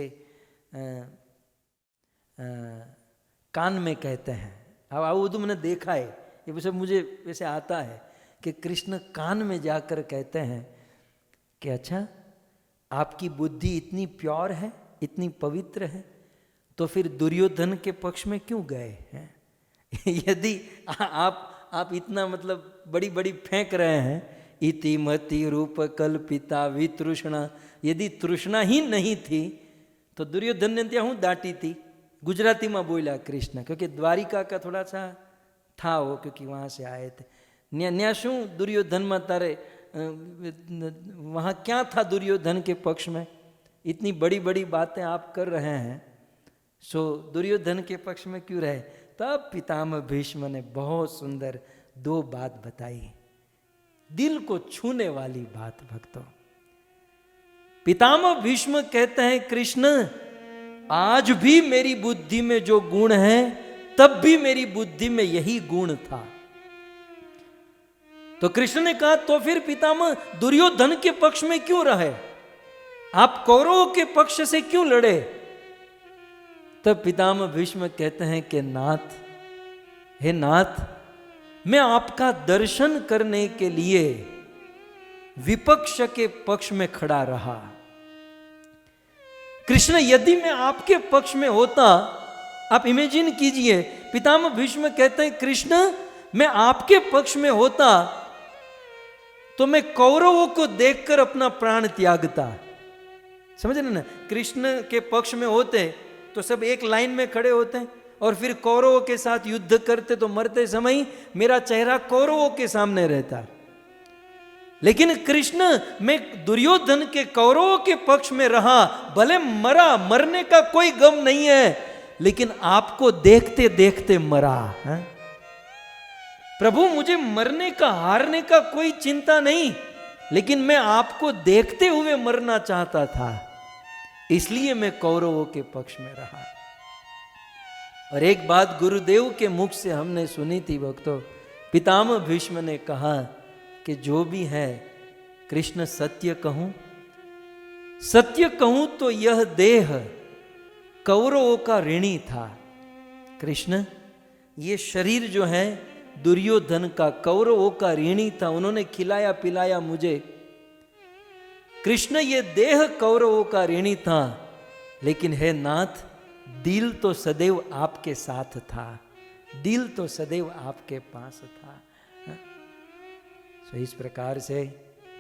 कान में कहते हैं, अब वो तो मैंने देखा है, ये सब मुझे वैसे आता है कि कृष्ण कान में जाकर कहते हैं कि अच्छा, आपकी बुद्धि इतनी प्योर है, इतनी पवित्र है, तो फिर दुर्योधन के पक्ष में क्यों गए हैं? यदि आप इतना मतलब बड़ी बड़ी फेंक रहे हैं, इति मति रूप कल्पिता वितृष्णा, यदि तृष्णा ही नहीं थी तो दुर्योधन ने ત્યાં હું દાટી थी, गुजराती में बोला कृष्ण, क्योंकि द्वारिका का थोड़ा सा था वो, क्योंकि वहाँ से आए थे। न्या शू दुर्योधन में तारे वहाँ क्या था दुर्योधन के पक्ष में? इतनी बड़ी बड़ी बातें आप कर रहे हैं, सो दुर्योधन के पक्ष में क्यों रहे? तब पितामह भीष्म ने बहुत सुंदर दो बात बताई, दिल को छूने वाली बात। भक्तों, पितामह भीष्म कहते हैं कृष्ण, आज भी मेरी बुद्धि में जो गुण है, तब भी मेरी बुद्धि में यही गुण था। तो कृष्ण ने कहा, तो फिर पितामह दुर्योधन के पक्ष में क्यों रहे? आप कौरवों के पक्ष से क्यों लड़े? तब पितामह भीष्म कहते हैं कि नाथ, हे नाथ, मैं आपका दर्शन करने के लिए विपक्ष के पक्ष में खड़ा रहा। कृष्ण, यदि मैं आपके पक्ष में होता, आप इमेजिन कीजिए, पितामह भीष्म कहते हैं कृष्ण, मैं आपके पक्ष में होता तो मैं कौरवों को देखकर अपना प्राण त्यागता। समझ रहे ना? कृष्ण के पक्ष में होते तो सब एक लाइन में खड़े होते, और फिर कौरवों के साथ युद्ध करते, तो मरते समय मेरा चेहरा कौरवों के सामने रहता। लेकिन कृष्ण, मैं दुर्योधन के, कौरवों के पक्ष में रहा, भले मरा, मरने का कोई गम नहीं है, लेकिन आपको देखते देखते मरा है? प्रभु, मुझे मरने का, हारने का कोई चिंता नहीं, लेकिन मैं आपको देखते हुए मरना चाहता था, इसलिए मैं कौरवों के पक्ष में रहा। और एक बात गुरुदेव के मुख से हमने सुनी थी भक्तों, पितामह भीष्म ने कहा कि जो भी है कृष्ण, सत्य कहूं तो यह देह कौरवों का ऋणी था। कृष्ण, ये शरीर जो है दुर्योधन का, कौरवों का ऋणी था, उन्होंने खिलाया पिलाया मुझे। कृष्ण, ये देह कौरवों का ऋणी था, लेकिन हे नाथ, दिल तो सदैव आपके साथ था, दिल तो सदैव आपके पास था। तो इस प्रकार से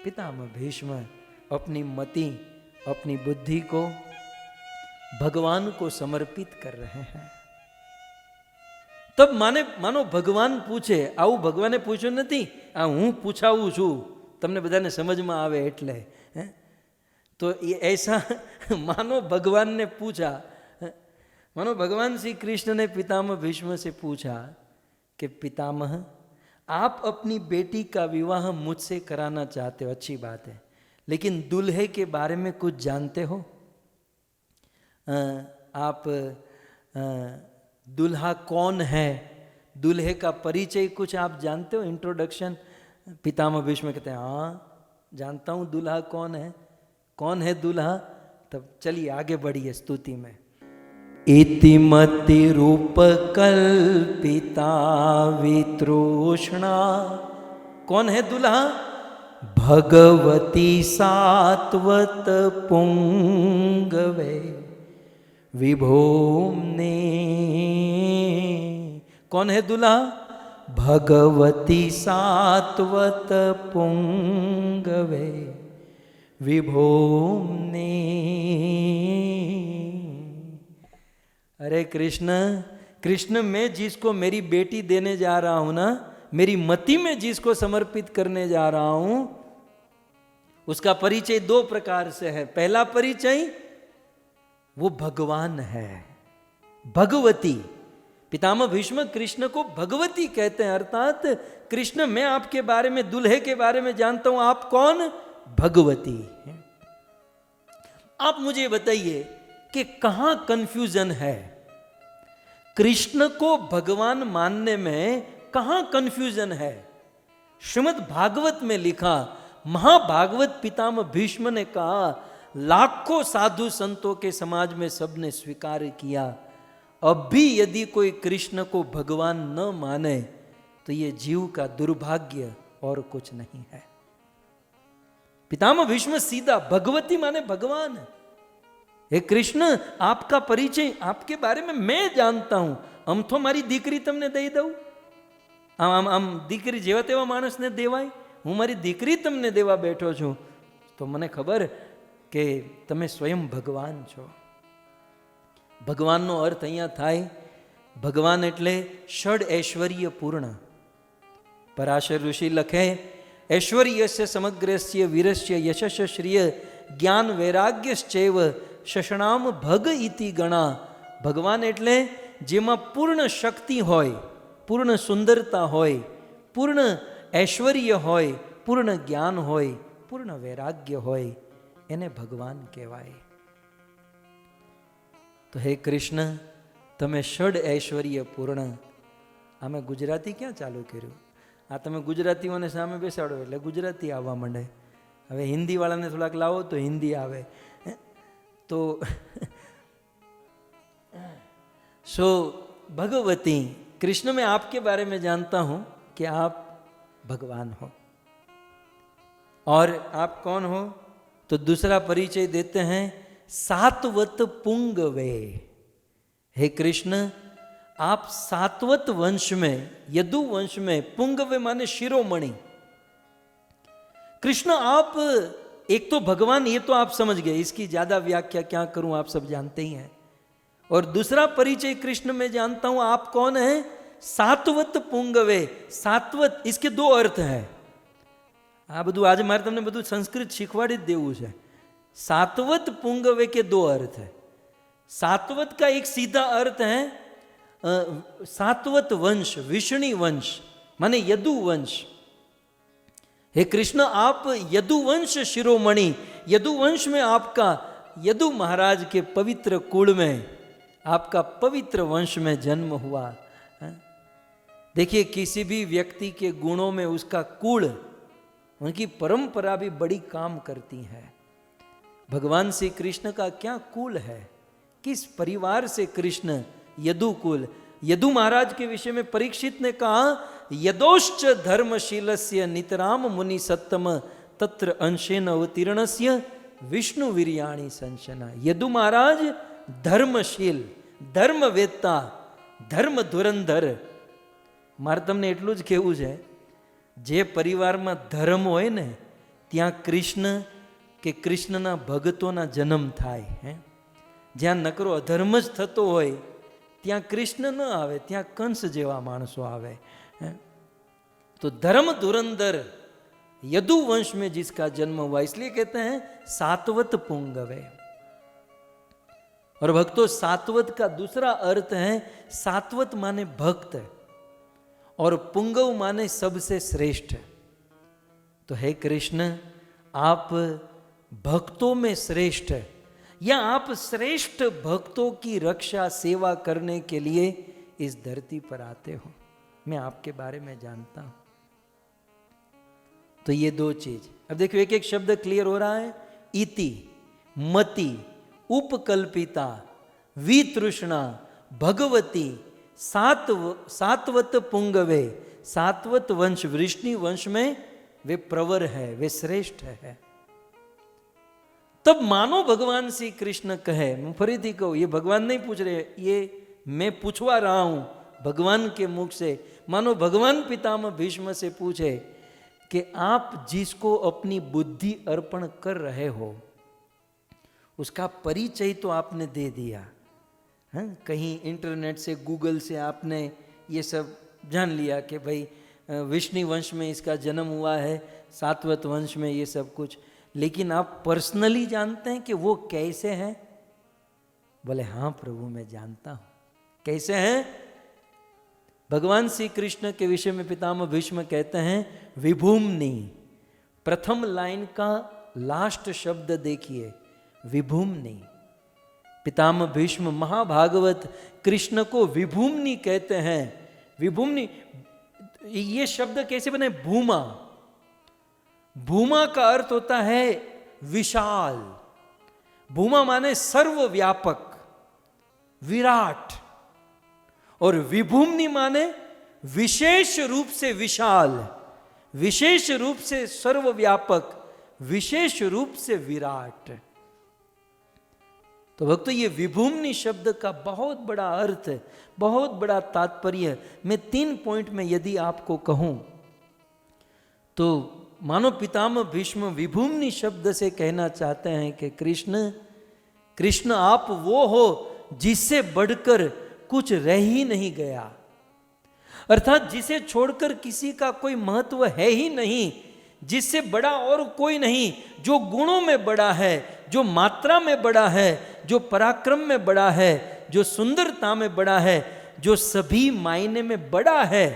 पितामह भीष्म अपनी मति, अपनी बुद्धि को भगवान को समर्पित कर रहे हैं। तब मानो भगवान पूछे, આવું ભગવાને પૂછ્યું નથી, આ હું પૂછાવું છું, તમને બધાને સમજમાં આવે એટલે। तो ये ऐसा मानो भगवान ने पूछा, मानो भगवान श्री कृष्ण ने पितामह भीष्म से पूछा कि पितामह, आप अपनी बेटी का विवाह मुझसे कराना चाहते हो, अच्छी बात है, लेकिन दूल्हे के बारे में कुछ जानते हो? आप दूल्हा कौन है, दूल्हे का परिचय कुछ आप जानते हो, इंट्रोडक्शन? पितामह भीष्म कहते हैं हाँ जानता हूँ दूल्हा कौन है। कौन है दूल्हा? तब चलिए आगे बढ़िए स्तुति में। इतिमति रूप कल्पिता वितृष्णा, कौन है दूल्हा? भगवती सात्वत पुंगवे विभोमने। कौन है दूल्हा? भगवती सात्वत पुंगवे विभोमने। अरे कृष्ण, कृष्ण मैं जिसको मेरी बेटी देने जा रहा हूं ना, मेरी मति में जिसको समर्पित करने जा रहा हूं, उसका परिचय दो प्रकार से है। पहला परिचय वो भगवान है, भगवती। पितामह भीष्म कृष्ण को भगवती कहते हैं, अर्थात कृष्ण मैं आपके बारे में, दूल्हे के बारे में जानता हूं, आप कौन? भगवती। आप मुझे बताइए कि कहां कंफ्यूजन है? कृष्ण को भगवान मानने में कहां कंफ्यूजन है? श्रीमद् भागवत में लिखा, महाभागवत पितामह भीष्म ने कहा, लाखों साधु संतों के समाज में सबने स्वीकार किया, अब भी यदि कोई कृष्ण को भगवान न माने तो ये जीव का दुर्भाग्य और कुछ नहीं है। पितामह भीष्म सीधा भगवती माने भगवान। हे कृष्ण, आपका परिचय, आपके बारे में मैं जानता हूं, हम तो मारी दीकरी तमने दई दઉં, આમ દીકરી જેવા તેવા માણસને દેવાય? હું મારી દીકરી તમને દેવા બેઠો છું, તો મને ખબર કે તમે સ્વયં ભગવાન છો. ભગવાનનો અર્થ અહીંયા થાય, ભગવાન એટલે ષડ ઐશ્વર્ય પૂર્ણ. પરાશર ઋષિ લખે, ઐશ્વર્યસ્ય સમગ્રસ્ય વીરસ્ય યશસ્ય શ્રિય જ્ઞાન વૈરાગ્યશ્ચૈવ શષણામ ભગ ઇતિ ગણા. ભગવાન એટલે જેમાં પૂર્ણ શક્તિ હોય, પૂર્ણ સુંદરતા હોય, પૂર્ણ ઐશ્વર્ય હોય, પૂર્ણ જ્ઞાન હોય, પૂર્ણ વૈરાગ્ય હોય, એને ભગવાન કહેવાય. તો હે કૃષ્ણ, તમે ષડ ઐશ્વર્ય પૂર્ણ. આમે ગુજરાતી ક્યાં ચાલુ કર્યું? આ તમે ગુજરાતીઓને સામે બેસાડો એટલે ગુજરાતી આવવા માંડે. હવે હિન્દીવાળાને થોડાક લાવો તો હિન્દી આવે. તો सो भगवती, कृष्ण मैं आपके बारे में जानता हूं कि आप भगवान हो. और आप कौन हो? तो दूसरा परिचय देते हैं, सात्वत पुंगवे. हे कृष्ण, आप सात्वत वंश में, यदु वंश में, पुंगवे माने शिरोमणि. कृष्ण आप एक तो भगवान, ये तो आप समझ गए, इसकी ज्यादा व्याख्या क्या करूं, आप सब जानते ही हैं. और दूसरा परिचय कृष्ण में जानता हूं, आप कौन है? सात्वत पुंगवे. सात्वत, इसके दो अर्थ हैं. આ બધું આજે મારે તમને બધું સંસ્કૃત શીખવાડી જ દેવું છે. सात्वत पुंगवे के दो अर्थ है. सात्वत का एक सीधा अर्थ है सात्वत वंश, विष्णि वंश माने यदु वंश. हे कृष्ण, आप यदु वंश शिरोमणि, यदु वंश में आपका, यदु महाराज के पवित्र कुल में, आपका पवित्र वंश में जन्म हुआ. देखिए, किसी भी व्यक्ति के गुणों में उसका कुल, उनकी परंपरा भी बड़ी काम करती है. भगवान श्री कृष्ण का क्या कुल है, किस परिवार से कृष्ण, यदु कुल. यदु महाराज के विषय में परीक्षित ने कहा, यदोश्च धर्मशीलस्य नितराम मुनि सत्तम तत्र अंशेन अवतीर्णस्य विष्णु वीर्याणि संशना. यदु महाराज ધર્મશીલ, ધર્મવેત્તા, ધર્મ ધુરંધર. મારે તમને એટલું જ કહેવું છે, જે પરિવારમાં ધર્મ હોય ને ત્યાં કૃષ્ણ કે કૃષ્ણના ભક્તોના જન્મ થાય. જ્યાં નકરો અધર્મ જ થતો હોય ત્યાં કૃષ્ણ ન આવે, ત્યાં કંસ જેવા માણસો આવે. तो धर्म धुरंधर यदु वंश में जिसका जन्म हुआ, इसलिए कहते हैं सात्वत पुंगवे. और भक्तों, सात्वत का दूसरा अर्थ है, सात्वत माने भक्त और पुंगव माने सबसे श्रेष्ठ. तो हे कृष्ण, आप भक्तों में श्रेष्ठ, या आप श्रेष्ठ भक्तों की रक्षा सेवा करने के लिए इस धरती पर आते हो. मैं आपके बारे में जानता हूं. तो ये दो चीज. अब देखो, एक एक शब्द क्लियर हो रहा है. इति, मति, उपकल्पिता, वितृष्णा, भगवती, सात्वत पुंगवे. सात्वत वंश, वृष्णि वंश में वे प्रवर है, वे श्रेष्ठ है. तब मानो भगवान श्री कृष्ण कहे, मैं फरीथी कहूं, ये भगवान नहीं पूछ रहे, ये मैं पूछवा रहा हूं भगवान के मुख से. मानो भगवान पितामह भीष्म से पूछे कि आप जिसको अपनी बुद्धि अर्पण कर रहे हो उसका परिचय तो आपने दे दिया, हैं, कहीं इंटरनेट से गूगल से आपने ये सब जान लिया कि भाई विष्णु वंश में इसका जन्म हुआ है, सातवत वंश में ये सब कुछ, लेकिन आप पर्सनली जानते हैं कि वो कैसे हैं? बोले हाँ प्रभु मैं जानता हूं। कैसे हैं? भगवान श्री कृष्ण के विषय में पितामह भीष्म कहते हैं विभूम्नि। प्रथम लाइन का लास्ट शब्द देखिए, विभूम्नि। पितामह भीष्म महाभागवत कृष्ण को विभूम्नि कहते हैं। विभूम्नि ये शब्द कैसे बने? भूमा। भूमा का अर्थ होता है विशाल। भूमा माने सर्वव्यापक, विराट। और विभूम्नि माने विशेष रूप से विशाल, विशेष रूप से सर्वव्यापक, विशेष रूप से विराट। तो भक्तों ये विभूम्नि शब्द का बहुत बड़ा अर्थ है, बहुत बड़ा तात्पर्य। मैं 3 पॉइंट में यदि आपको कहूं तो मानो पितामह भीष्म विभूम्नि शब्द से कहना चाहते हैं कि कृष्ण आप वो हो जिससे बढ़कर कुछ रह ही नहीं गया, अर्थात जिसे छोड़कर किसी का कोई महत्व है ही नहीं, जिससे बड़ा और कोई नहीं, जो गुणों में बड़ा है, जो मात्रा में बड़ा है, जो पराक्रम में बड़ा है, जो सुंदरता में बड़ा है, जो सभी मायने में बड़ा है,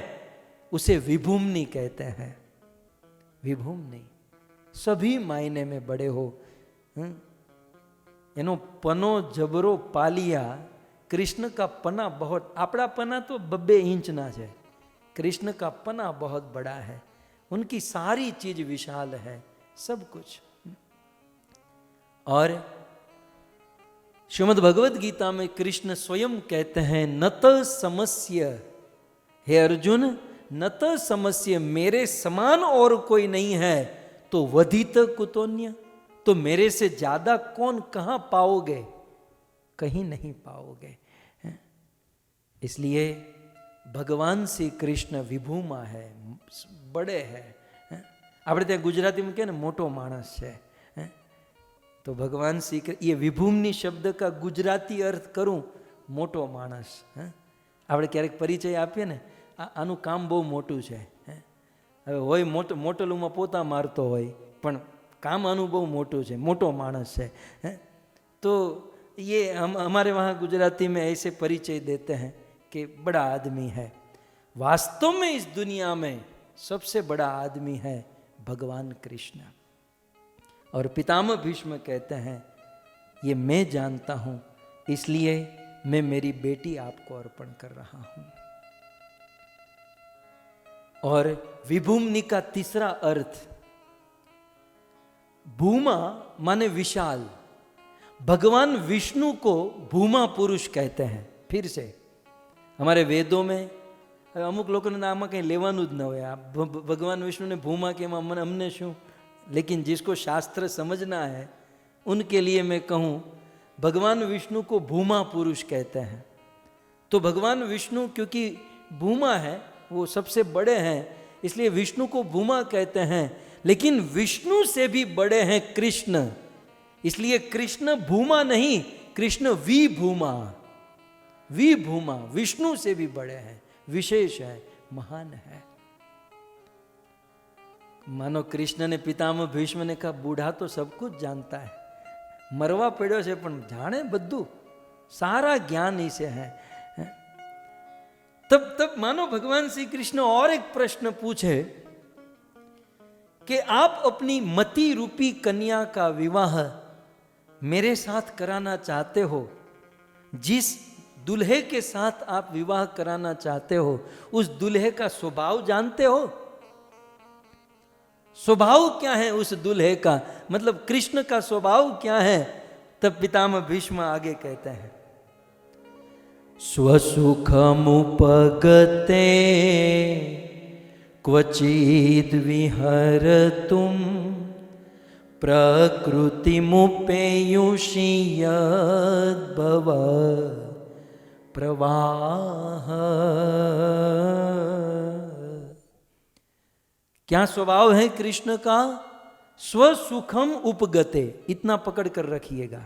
उसे विभूम्नि कहते हैं। विभूम्नि सभी मायने में बड़े हो। एनो पनो जबरो पालिया। कृष्ण का पना बहुत, आपड़ा पना तो 2 इंच ना है, कृष्ण का पना बहुत बड़ा है। उनकी सारी चीज विशाल है, सब कुछ। और श्रीमद् भगवद गीता में कृष्ण स्वयं कहते हैं नत समस्य, हे अर्जुन नत समस्य, मेरे समान और कोई नहीं है, तो वधित कुतोन्य, तो मेरे से ज्यादा कौन कहां पाओगे? कहीं नहीं पाओगे। इसलिए भगवान श्री कृष्ण विभूमा है, बड़े हैं। આપણે ત્યાં ગુજરાતીમાં કહે ને મોટો માણસ છે, તો ભગવાન શ્રી ये વિભૂમની શબ્દ का ગુજરાતી अर्थ કરું મોટો માણસ। આપણે ક્યારેક પરિચય આપીએ ને આનું કામ બહુ મોટું છે, હવે હોય મોટલુંમાં પોતા મારતો હોય પણ કામ આનું બહુ મોટું છે, મોટો માણસ છે। तो ये हमारे वहाँ गुजराती में ऐसे परिचय देते हैं कि बड़ा आदमी है। वास्तव में इस दुनिया में सबसे बड़ा आदमी है भगवान कृष्ण। और पितामह भीष्म कहते हैं ये मैं जानता हूं, इसलिए मैं मेरी बेटी आपको अर्पण कर रहा हूं। और विभूम्नि का तीसरा अर्थ, भूमा माने विशाल। भगवान विष्णु को भूमा पुरुष कहते हैं। फिर से हमारे वेदों में अमुक लोगों ने आमा कहीं लेवानु ज न होय, भगवान विष्णु ने भूमा के हमने शू, लेकिन जिसको शास्त्र समझना है उनके लिए मैं कहूँ भगवान विष्णु को भूमा पुरुष कहते हैं। तो भगवान विष्णु क्योंकि भूमा है, वो सबसे बड़े हैं, इसलिए विष्णु को भूमा कहते हैं। लेकिन विष्णु से भी बड़े हैं कृष्ण, इसलिए कृष्ण भूमा नहीं, कृष्ण विभूमा। विभूमा विष्णु से भी बड़े हैं, विशेष है, महान है। मानो कृष्ण ने पितामह भीष्म ने कहा बूढ़ा तो सब कुछ जानता है, मरवा पड़्यो છે પણ જાણે બધું, सारा ज्ञान इसे है। तब मानो भगवान श्री कृष्ण और एक प्रश्न पूछे कि आप अपनी मति रूपी कन्या का विवाह मेरे साथ कराना चाहते हो, जिस दुल्हे के साथ आप विवाह कराना चाहते हो उस दुल्हे का स्वभाव जानते हो? स्वभाव क्या है उस दुल्हे का, मतलब कृष्ण का स्वभाव क्या है? तब पितामह भीष्म आगे कहते हैं स्वसुखमुपगते क्वचिद विहरतुम प्रकृतिमुपेयुषि यद्भव प्रवाह। क्या स्वभाव है कृष्ण का? स्वसुखम उपगते, इतना पकड़ कर रखिएगा।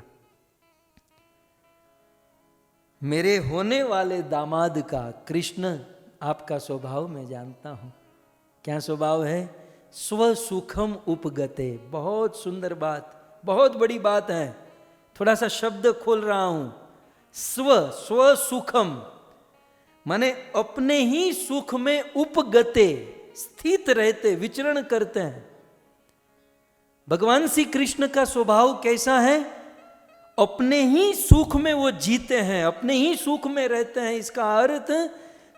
मेरे होने वाले दामाद का कृष्ण आपका स्वभाव मैं जानता हूं। क्या स्वभाव है? स्व सुखम उपगते। बहुत सुंदर बात, बहुत बड़ी बात है। थोड़ा सा शब्द खोल रहा हूं। स्व सुखम माने अपने ही सुख में उपगते, स्थित रहते, विचरण करते हैं। भगवान श्री कृष्ण का स्वभाव कैसा है? अपने ही सुख में वो जीते हैं, अपने ही सुख में रहते हैं। इसका अर्थ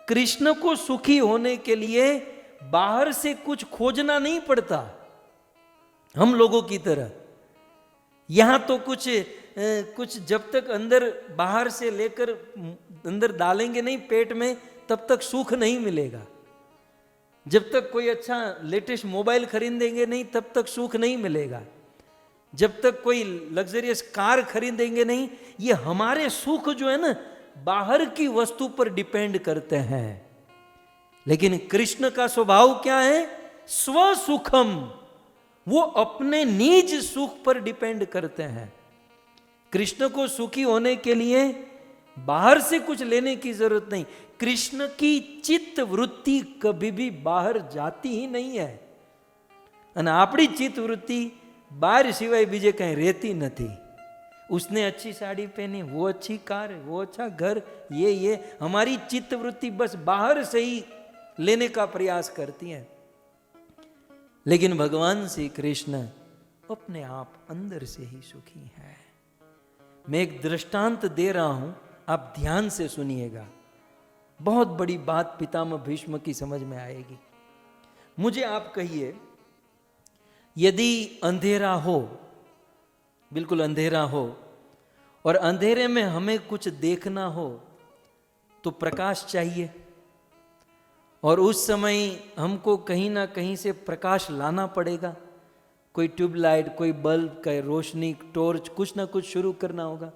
कृष्ण को सुखी होने के लिए बाहर से कुछ खोजना नहीं पड़ता, हम लोगों की तरह। यहां तो कुछ जब तक अंदर बाहर से लेकर अंदर डालेंगे नहीं पेट में, तब तक सुख नहीं मिलेगा। जब तक कोई अच्छा लेटेस्ट मोबाइल खरीदेंगे नहीं, तब तक सुख नहीं मिलेगा। जब तक कोई लग्जरियस कार खरीदेंगे नहीं, ये हमारे सुख जो है ना बाहर की वस्तु पर डिपेंड करते हैं। लेकिन कृष्ण का स्वभाव क्या है? स्व सुखम। वो अपने निज सुख पर डिपेंड करते हैं। कृष्ण को सुखी होने के लिए बाहर से कुछ लेने की जरूरत नहीं। कृष्ण की चित्त वृत्ति कभी भी बाहर जाती ही नहीं है। અને આપણી चित्त वृत्ति बाहर सिवाय बीजे कहीं रहती नहीं। उसने अच्छी साड़ी पहनी, वो अच्छी कार, वो अच्छा घर, ये हमारी चित्त वृत्ति बस बाहर से ही लेने का प्रयास करती है। लेकिन भगवान श्री कृष्ण अपने आप अंदर से ही सुखी है। मैं एक दृष्टांत दे रहा हूं, आप ध्यान से सुनिएगा। बहुत बड़ी बात पितामह भीष्म की समझ में आएगी। मुझे आप कहिए, यदि अंधेरा हो, बिल्कुल अंधेरा हो, और अंधेरे में हमें कुछ देखना हो तो प्रकाश चाहिए, और उस समय हमको कहीं ना कहीं से प्रकाश लाना पड़ेगा। कोई ट्यूबलाइट, कोई बल्ब, कोई रोशनी, टॉर्च, कुछ ना कुछ शुरू करना होगा।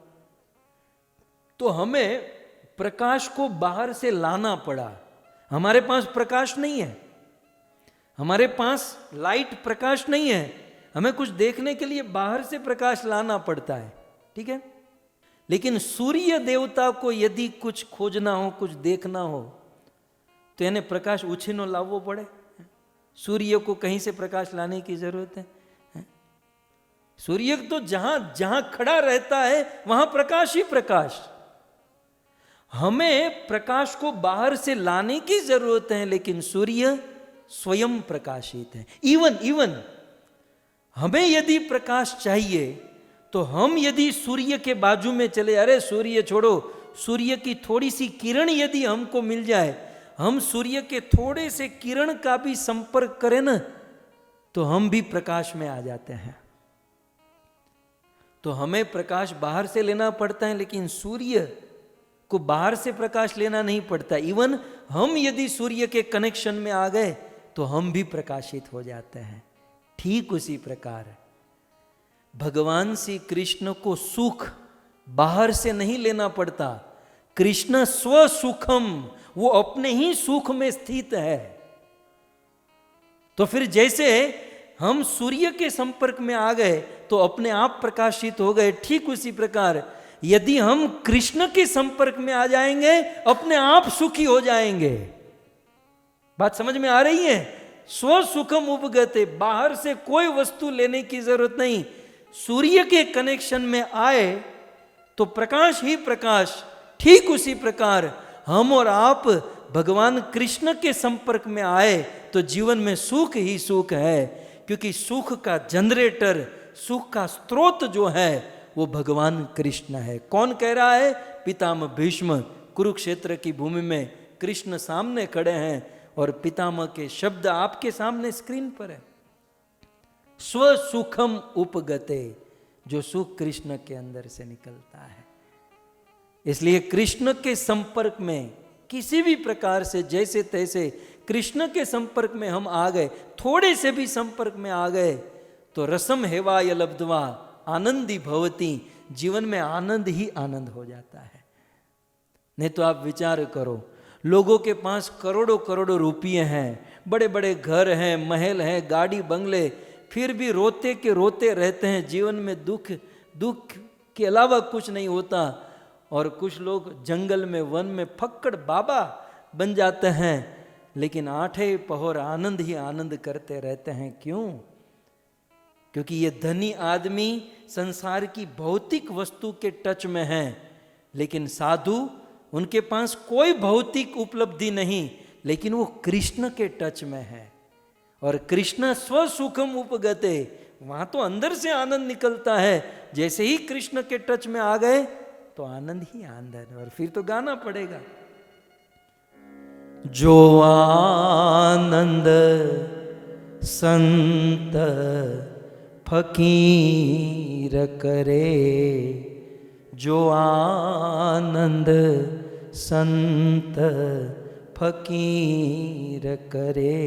तो हमें प्रकाश को बाहर से लाना पड़ा। हमारे पास प्रकाश नहीं है, हमारे पास लाइट प्रकाश नहीं है, हमें कुछ देखने के लिए बाहर से प्रकाश लाना पड़ता है, ठीक है। लेकिन सूर्य देवता को यदि कुछ खोजना हो, कुछ देखना हो, तो इन्हें प्रकाश उछीनो लावो पड़े। सूर्य को कहीं से प्रकाश लाने की जरूरत है? सूर्य तो जहां जहां खड़ा रहता है वहां प्रकाश ही प्रकाश। हमें प्रकाश को बाहर से लाने की जरूरत है, लेकिन सूर्य स्वयं प्रकाशित है। इवन हमें यदि प्रकाश चाहिए तो हम यदि सूर्य के बाजू में चले, अरे सूर्य छोड़ो, सूर्य की थोड़ी सी किरण यदि हमको मिल जाए, हम सूर्य के थोड़े से किरण का भी संपर्क करें ना, तो हम भी प्रकाश में आ जाते हैं। तो हमें प्रकाश बाहर से लेना पड़ता है, लेकिन सूर्य को बाहर से प्रकाश लेना नहीं पड़ता। इवन हम यदि सूर्य के कनेक्शन में आ गए तो हम भी प्रकाशित हो जाते हैं। ठीक उसी प्रकार भगवान श्री कृष्ण को सुख बाहर से नहीं लेना पड़ता। कृष्ण स्व सुखम, वो अपने ही सुख में स्थित है। तो फिर जैसे हम सूर्य के संपर्क में आ गए तो अपने आप प्रकाशित हो गए, ठीक उसी प्रकार यदि हम कृष्ण के संपर्क में आ जाएंगे अपने आप सुखी हो जाएंगे। बात समझ में आ रही है? स्व सुखम उपगते, बाहर से कोई वस्तु लेने की जरूरत नहीं। सूर्य के कनेक्शन में आए तो प्रकाश ही प्रकाश। ठीक उसी प्रकार हम और आप भगवान कृष्ण के संपर्क में आए तो जीवन में सुख ही सुख है, क्योंकि सुख का जनरेटर, सुख का स्रोत जो है वो भगवान कृष्ण है। कौन कह रहा है? पितामह भीष्म। कुरुक्षेत्र की भूमि में कृष्ण सामने खड़े हैं और पितामह के शब्द आपके सामने स्क्रीन पर है। स्व सुखम उपगते, जो सुख कृष्ण के अंदर से निकलता है। इसलिए कृष्ण के संपर्क में किसी भी प्रकार से, जैसे तैसे कृष्ण के संपर्क में हम आ गए, थोड़े से भी संपर्क में आ गए तो रसम हेवाय लब्ध्वा आनंदी भवती, जीवन में आनंद ही आनंद हो जाता है। नहीं तो आप विचार करो, लोगों के पास करोड़ों करोड़ों रुपये हैं, बड़े बड़े घर हैं, महल हैं, गाड़ी बंगले, फिर भी रोते के रोते रहते हैं। जीवन में दुख के अलावा कुछ नहीं होता। और कुछ लोग जंगल में वन में फक्कड़ बाबा बन जाते हैं, लेकिन आठे पहर आनंद ही आनंद करते रहते हैं। क्यों? क्योंकि ये धनी आदमी संसार की भौतिक वस्तु के टच में है, लेकिन साधु उनके पास कोई भौतिक उपलब्धि नहीं, लेकिन वो कृष्ण के टच में है। और कृष्ण स्वसुखम उपगते, वहां तो अंदर से आनंद निकलता है। जैसे ही कृष्ण के टच में आ गए तो आनंद ही आनंद। और फिर तो गाना पड़ेगा, जो आनंद संत फकीर करे, जो आनंद संत फकीर करे,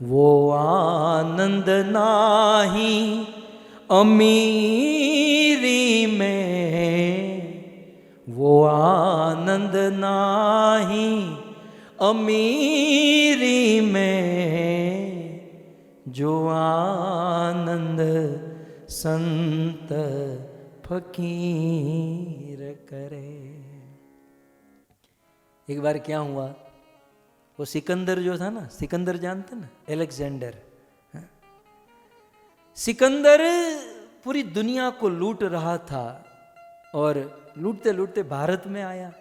वो आनंद नाही अमीरी में, वो आनंद नाही अमीरी में, जो आनंद संत फकीर करे। एक बार क्या हुआ, वो सिकंदर जो था ना, सिकंदर जानते ना, अलेक्जेंडर, सिकंदर पूरी दुनिया को लूट रहा था और लूटते लूटते भारत में आया,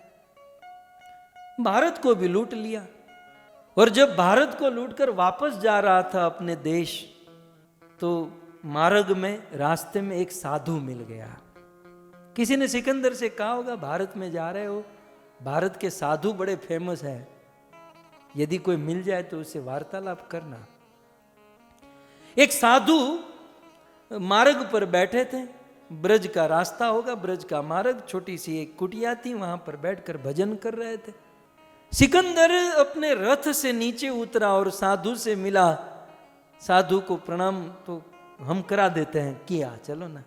भारत को भी लूट लिया। और जब भारत को लूटकर वापस जा रहा था अपने देश, तो मार्ग में रास्ते में एक साधु मिल गया। किसी ने सिकंदर से कहा होगा, भारत में जा रहे हो, भारत के साधु बड़े फेमस हैं, यदि कोई मिल जाए तो उससे वार्तालाप करना। एक साधु मार्ग पर बैठे थे, ब्रज का रास्ता होगा, ब्रज का मार्ग, छोटी सी एक कुटिया थी, वहां पर बैठकर भजन कर रहे थे। सिकंदर अपने रथ से नीचे उतरा और साधु से मिला। साधु को प्रणाम तो हम करा देते हैं, किया, चलो ना,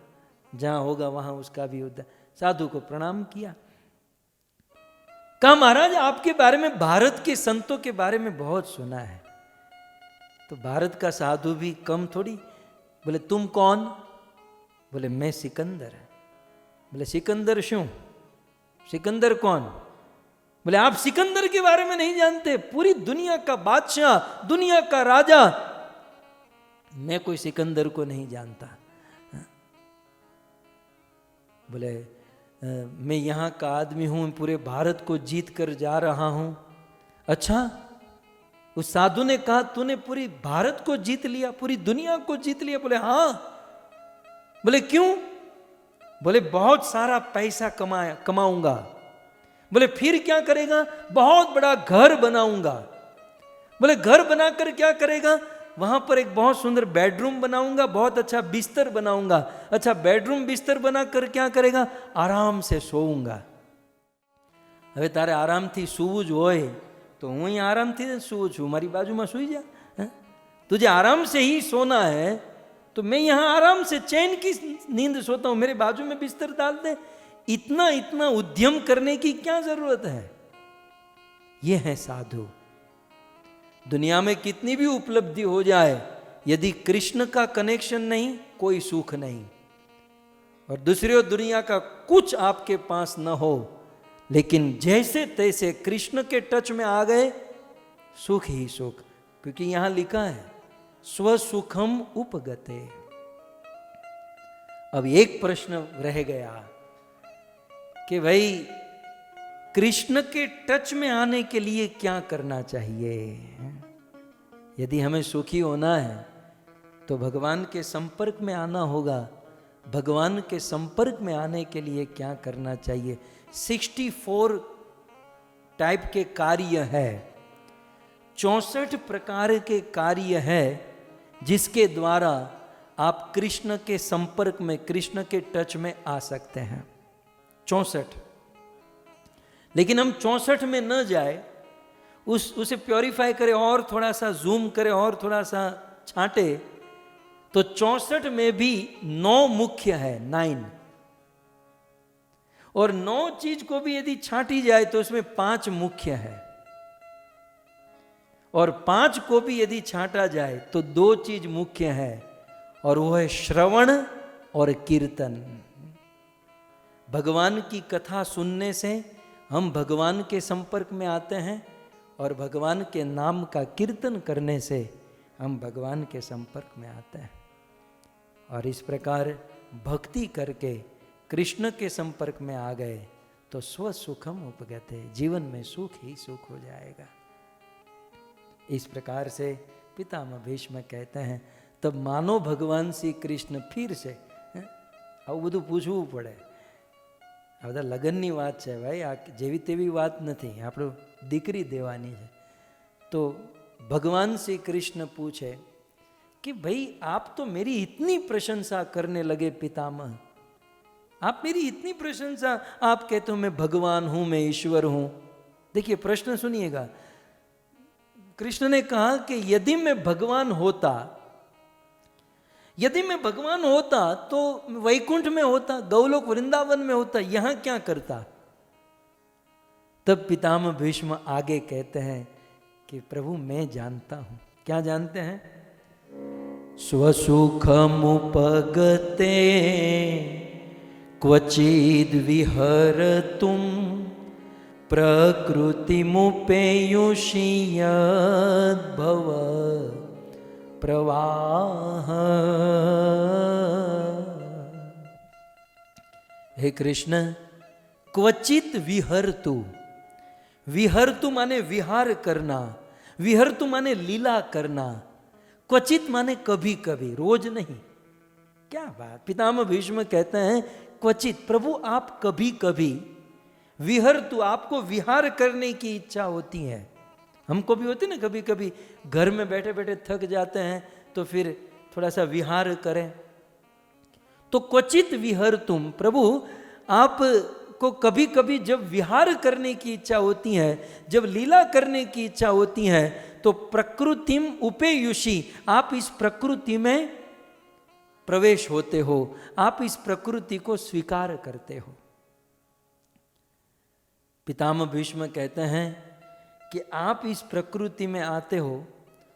जहां होगा वहां उसका भी उद्धार। साधु को प्रणाम किया, कहा महाराज आपके बारे में, भारत के संतों के बारे में बहुत सुना है। तो भारत का साधु भी कम थोड़ी, बोले तुम कौन? बोले मैं सिकंदर। बोले सिकंदर शू? सिकंदर कौन? बोले आप सिकंदर के बारे में नहीं जानते, पूरी दुनिया का बादशाह, दुनिया का राजा। मैं कोई सिकंदर को नहीं जानता। बोले मैं यहां का आदमी हूं, पूरे भारत को जीत कर जा रहा हूं। अच्छा, उस साधु ने कहा तूने पूरी भारत को जीत लिया, पूरी दुनिया को जीत लिया? बोले हाँ। बोले क्यों? बोले बहुत सारा पैसा कमाऊंगा। बोले फिर क्या करेगा? बहुत बड़ा घर बनाऊंगा। बोले घर बनाकर क्या करेगा? वहां पर एक बहुत सुंदर बेडरूम बनाऊंगा, बहुत अच्छा बिस्तर बनाऊंगा। अच्छा, बेडरूम बिस्तर बनाकर क्या करेगा? आराम से सोऊंगा। હવે તારે આરામથી સૂવું જ હોય તો હું અહીં આરામથી સૂવું છું, મારી બાજુમાં સૂઈ જા। तुझे आराम से ही सोना है तो मैं यहाँ आराम से चैन की नींद सोता हूं, मेरे बाजू में बिस्तर डाल दे। इतना इतना उद्यम करने की क्या जरूरत है? ये है साधु। दुनिया में कितनी भी उपलब्धि हो जाए, यदि कृष्ण का कनेक्शन नहीं, कोई सुख नहीं। और दूसरी ओर दुनिया का कुछ आपके पास न हो, लेकिन जैसे तैसे कृष्ण के टच में आ गए, सुख ही सुख। क्योंकि यहां लिखा है स्वसुखम उपगते। अब एक प्रश्न रह गया कि भाई कृष्ण के टच में आने के लिए क्या करना चाहिए? यदि हमें सुखी होना है तो भगवान के संपर्क में आना होगा। भगवान के संपर्क में आने के लिए क्या करना चाहिए? 64 टाइप के कार्य है, 64 प्रकार के कार्य है जिसके द्वारा आप कृष्ण के संपर्क में, कृष्ण के टच में आ सकते हैं। 64। लेकिन हम 64 में न जाए, उसे प्योरीफाई करें और थोड़ा सा जूम करें और थोड़ा सा छांटे, तो 64 में भी 9 मुख्य है, 9। और 9 चीज को भी यदि छांटी जाए तो उसमें 5 मुख्य है। और 5 को भी यदि छांटा जाए तो 2 चीज मुख्य है, और वो है श्रवण और कीर्तन। भगवान की कथा सुनने से हम भगवान के संपर्क में आते हैं और भगवान के नाम का कीर्तन करने से हम भगवान के संपर्क में आते हैं। और इस प्रकार भक्ति करके कृष्ण के संपर्क में आ गए तो स्वसुखम उपगते, जीवन में सुख ही सुख हो जाएगा। इस प्रकार से पितामह भीष्म कहते हैं तब मानो भगवान श्री कृष्ण फिर से આવું બધું પૂછવું પડે। આ બધા લગ્નની વાત છે ભાઈ, આ જેવી તેવી વાત નથી, આપણું દીકરી દેવાની છે। તો ભગવાન શ્રી કૃષ્ણ પૂછે कि भाई आप तो मेरी इतनी प्रशंसा करने लगे पितामह, आप मेरी इतनी प्रशंसा, आप कहते हो मैं भगवान हूं, मैं ईश्वर हूं। देखिए प्रश्न सुनिएगा, कृष्ण ने कहा कि यदि मैं भगवान होता, यदि मैं भगवान होता तो वैकुंठ में होता, गौलोक वृंदावन में होता, यहां क्या करता। तब पितामह भीष्म आगे कहते हैं कि प्रभु मैं जानता हूं। क्या जानते हैं? स्वसुखमुपगते क्वचिद् विहरतुं प्रकृतिमुपेयुषि यद्भव प्रवाह। हे कृष्ण, क्वचित विहरतु, विहरतु माने विहार करना, विहरतु माने लीला करना, क्वचित माने कभी कभी, रोज नहीं। क्या बात, पितामह भीष्म कहते हैं क्वचित, प्रभु आप कभी कभी, विहरतु आपको विहार करने की इच्छा होती है। हमको भी होती ना कभी कभी, घर में बैठे बैठे थक जाते हैं तो फिर थोड़ा सा विहार करें। तो क्वचित विहर तुम, प्रभु आपको कभी कभी जब विहार करने की इच्छा होती है, जब लीला करने की इच्छा होती है, तो प्रकृतिम उपेयुषि, आप इस प्रकृति में प्रवेश होते हो, आप इस प्रकृति को स्वीकार करते हो। पितामह भीष्म कहते हैं कि आप इस प्रकृति में आते हो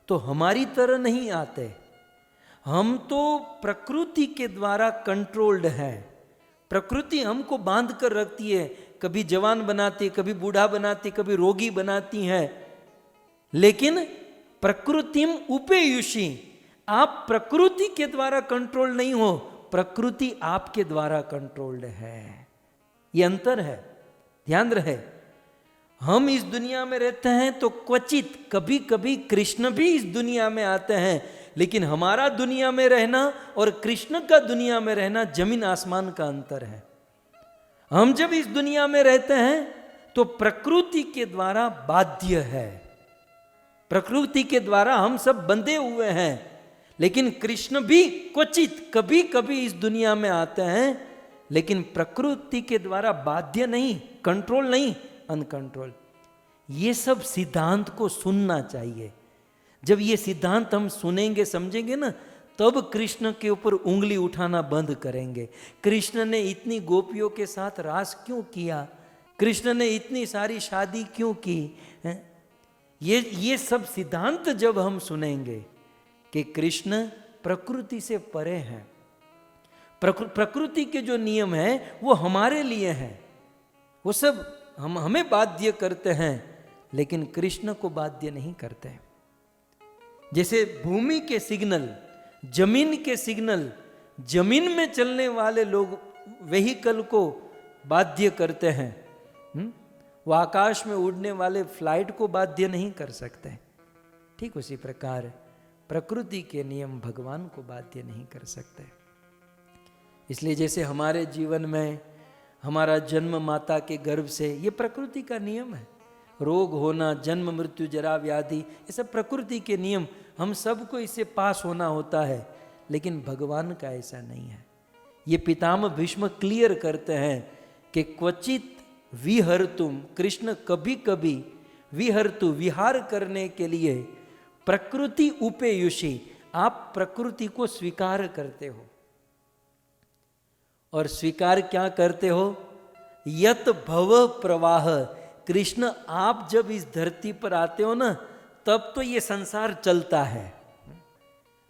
तो हमारी तरह नहीं आते, हम तो प्रकृति के द्वारा कंट्रोल्ड हैं। प्रकृति हमको बांध कर रखती है, कभी जवान बनाती, कभी बूढ़ा बनाती, कभी रोगी बनाती है। लेकिन प्रकृतिम उपेयुषि, आप प्रकृति के द्वारा कंट्रोल नहीं हो, प्रकृति आपके द्वारा कंट्रोल्ड है। ये अंतर है, ध्यान रहे। हम इस दुनिया में रहते हैं तो क्वचित कभी कभी कृष्ण भी इस दुनिया में आते हैं, लेकिन हमारा दुनिया में रहना और कृष्ण का दुनिया में रहना जमीन आसमान का अंतर है। हम जब इस दुनिया में रहते हैं तो प्रकृति के द्वारा बाध्य है, प्रकृति के द्वारा हम सब बंधे हुए हैं। लेकिन कृष्ण भी क्वचित कभी कभी इस दुनिया में आते हैं, लेकिन प्रकृति के द्वारा बाध्य नहीं, कंट्रोल नहीं, अनकंट्रोल। ये सब सिद्धांत को सुनना चाहिए। जब ये सिद्धांत हम सुनेंगे समझेंगे ना, तब कृष्ण के ऊपर उंगली उठाना बंद करेंगे। कृष्ण ने इतनी गोपियों के साथ रास क्यों किया, कृष्ण ने इतनी सारी शादी क्यों की, ये सब सिद्धांत जब हम सुनेंगे कि कृष्ण प्रकृति से परे हैं, प्रकृति के जो नियम है वो हमारे लिए हैं, वो सब हमें बाध्य करते हैं, लेकिन कृष्ण को बाध्य नहीं करते। जैसे भूमि के सिग्नल, जमीन के सिग्नल, जमीन में चलने वाले लोग व्हीकल को बाध्य करते हैं, वो आकाश में उड़ने वाले फ्लाइट को बाध्य नहीं कर सकते। ठीक उसी प्रकार प्रकृति के नियम भगवान को बाध्य नहीं कर सकते। इसलिए जैसे हमारे जीवन में हमारा जन्म माता के गर्भ से, ये प्रकृति का नियम है। रोग होना, जन्म मृत्यु जरा व्याधि, ये सब प्रकृति के नियम, हम सबको इससे पास होना होता है। लेकिन भगवान का ऐसा नहीं है। ये पितामह भीष्म क्लियर करते हैं कि क्वचित विहरतुम, कृष्ण कभी कभी विहरतु, विहार करने के लिए, प्रकृति उपेयुषि, आप प्रकृति को स्वीकार करते हो। और स्वीकार क्या करते हो? यत भव प्रवाह। कृष्ण आप जब इस धरती पर आते हो ना, तब तो ये संसार चलता है,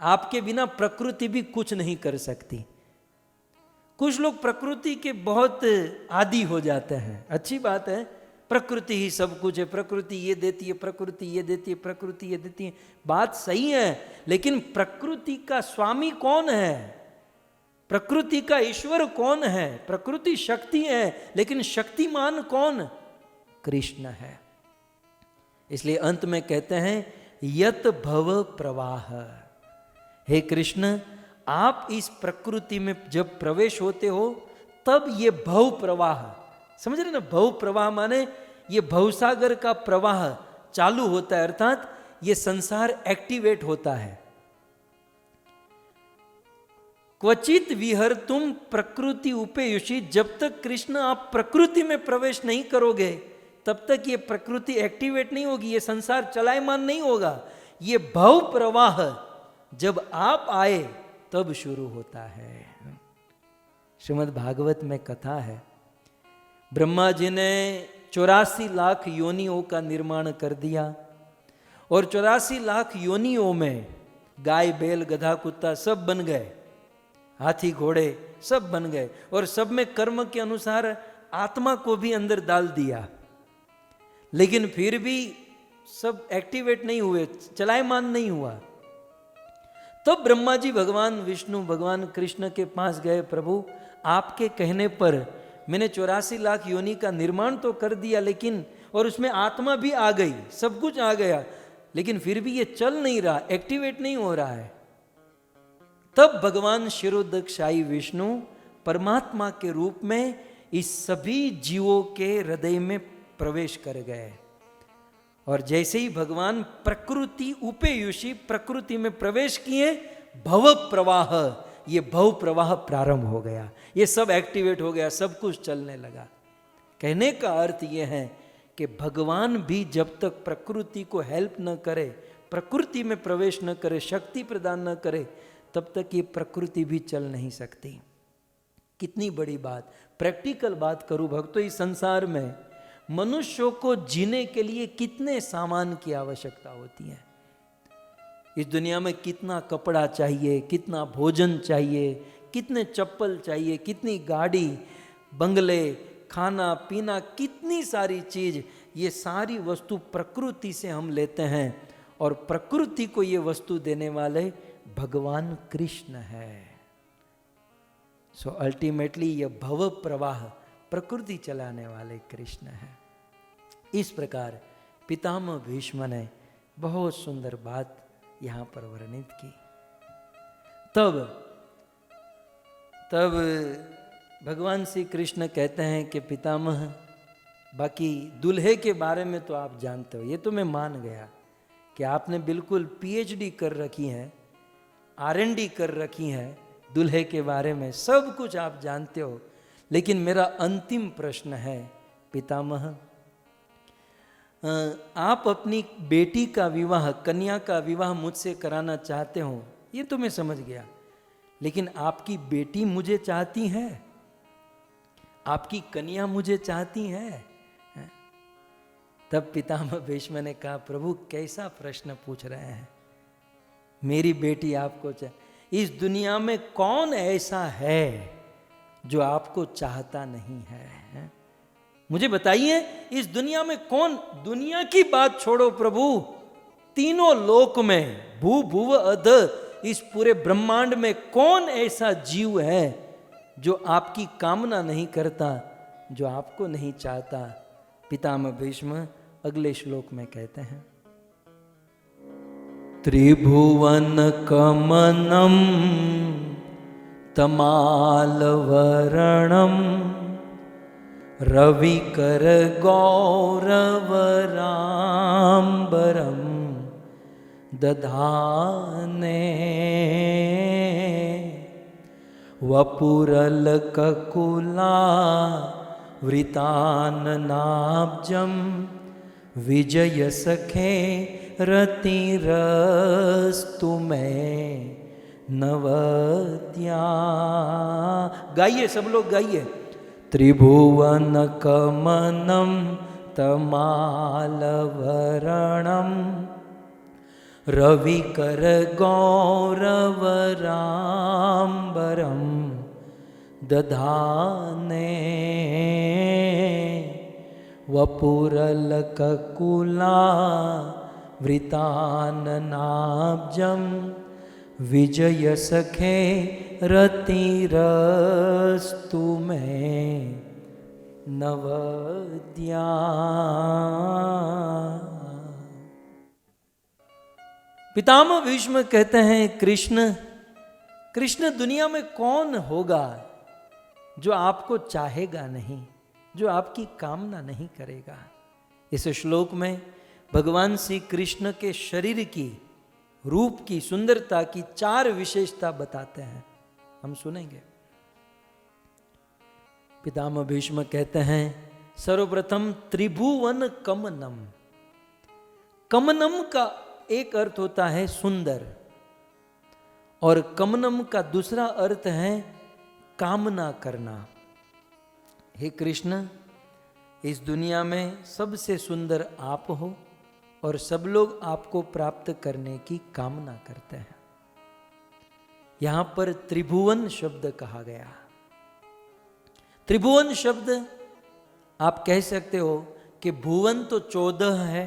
आपके बिना प्रकृति भी कुछ नहीं कर सकती। कुछ लोग प्रकृति के बहुत आदी हो जाते हैं, अच्छी बात है, प्रकृति ही सब कुछ है, प्रकृति ये देती है, प्रकृति ये देती है, प्रकृति ये देती है, बात सही है, लेकिन प्रकृति का स्वामी कौन है? प्रकृति का ईश्वर कौन है? प्रकृति शक्ति है, लेकिन शक्तिमान कौन? कृष्ण है। इसलिए अंत में कहते हैं यत भव प्रवाह। हे कृष्ण, आप इस प्रकृति में जब प्रवेश होते हो तब ये भव प्रवाह, समझ रहे ना, भव प्रवाह माने ये भवसागर का प्रवाह चालू होता है, अर्थात ये संसार एक्टिवेट होता है। क्वचित विहर तुम प्रकृति उपेयुषी, जब तक कृष्ण आप प्रकृति में प्रवेश नहीं करोगे तब तक ये प्रकृति एक्टिवेट नहीं होगी, ये संसार चलायमान नहीं होगा। ये भव प्रवाह जब आप आए तब शुरू होता है। श्रीमद् भागवत में कथा है, ब्रह्मा जी ने 84 लाख योनियों का निर्माण कर दिया और 84 लाख योनियों में गाय बैल गधा कुत्ता सब बन गए, हाथी घोड़े सब बन गए, और सब में कर्म के अनुसार आत्मा को भी अंदर डाल दिया, लेकिन फिर भी सब एक्टिवेट नहीं हुए, चलायमान नहीं हुआ। तब ब्रह्मा जी भगवान विष्णु भगवान कृष्ण के पास गए, प्रभु आपके कहने पर मैंने 84 लाख योनि का निर्माण तो कर दिया, लेकिन और उसमें आत्मा भी आ गई, सब कुछ आ गया, लेकिन फिर भी ये चल नहीं रहा, एक्टिवेट नहीं हो रहा है। तब भगवान शिरोदक्षाई विष्णु परमात्मा के रूप में इस सभी जीवों के हृदय में प्रवेश कर गए, और जैसे ही भगवान प्रकृति उपेयुषी प्रकृति में प्रवेश किए, भव प्रवाह, ये भव प्रवाह प्रारंभ हो गया, ये सब एक्टिवेट हो गया, सब कुछ चलने लगा। कहने का अर्थ ये है कि भगवान भी जब तक प्रकृति को हेल्प न करे, प्रकृति में प्रवेश न करे, शक्ति प्रदान न करे, तब तक ये प्रकृति भी चल नहीं सकती। कितनी बड़ी बात, प्रैक्टिकल बात करूं भक्तों, इस संसार में मनुष्यों को जीने के लिए कितने सामान की आवश्यकता होती है। इस दुनिया में कितना कपड़ा चाहिए, कितना भोजन चाहिए, कितने चप्पल चाहिए, कितनी गाड़ी, बंगले, खाना पीना, कितनी सारी चीज, ये सारी वस्तु प्रकृति से हम लेते हैं, और प्रकृति को ये वस्तु देने वाले भगवान कृष्ण है। सो अल्टीमेटली ये भव प्रवाह प्रकृति चलाने वाले कृष्ण है। इस प्रकार पितामह भीष्म ने बहुत सुंदर बात यहां पर वर्णित की। तब भगवान श्री कृष्ण कहते हैं कि पितामह, बाकी दूल्हे के बारे में तो आप जानते हो, ये तो मैं मान गया कि आपने बिल्कुल पीएचडी कर रखी है, आरएनडी कर रखी है, दूल्हे के बारे में सब कुछ आप जानते हो, लेकिन मेरा अंतिम प्रश्न है पितामह, आप अपनी बेटी का विवाह, कन्या का विवाह मुझसे कराना चाहते हो, ये तो मैं समझ गया, लेकिन आपकी बेटी मुझे चाहती है, आपकी कन्या मुझे चाहती है? तब पितामह भीष्म ने कहा, प्रभु कैसा प्रश्न पूछ रहे हैं, मेरी बेटी आपको इस दुनिया में कौन ऐसा है जो आपको चाहता नहीं है? मुझे बताइए, इस दुनिया में कौन, दुनिया की बात छोड़ो प्रभु, तीनों लोक में, भू भुव अध, इस पूरे ब्रह्मांड में कौन ऐसा जीव है जो आपकी कामना नहीं करता, जो आपको नहीं चाहता? पितामह भीष्म अगले श्लोक में कहते हैं, त्रिभुवन कमनम तमालवरणम रविकर गौरवराम्बरम दधाने वपुरलककुला वृताननाब्जं विजय सखे रतिरस्तु में नवद्या। गाइए सब लोग गाइए। त्रिभुवन कमनम तमालवरणम रविकर गौरवराम्बरम दधाने वपुरलककुला वृताननाब्जं विजय सखे रतिरस्तु मे नवद्या। पितामह भीष्म कहते हैं कृष्ण दुनिया में कौन होगा जो आपको चाहेगा नहीं, जो आपकी कामना नहीं करेगा। इस श्लोक में भगवान श्री कृष्ण के शरीर की, रूप की, सुंदरता की 4 विशेषता बताते हैं, हम सुनेंगे। पितामह भीष्म कहते हैं सर्वप्रथम त्रिभुवन कमनम। कमनम का एक अर्थ होता है सुंदर, और कमनम का दूसरा अर्थ है कामना करना। हे कृष्ण, इस दुनिया में सबसे सुंदर आप हो और सब लोग आपको प्राप्त करने की कामना करते हैं। यहां पर त्रिभुवन शब्द कहा गया। त्रिभुवन शब्द आप कह सकते हो कि भुवन तो 14 है,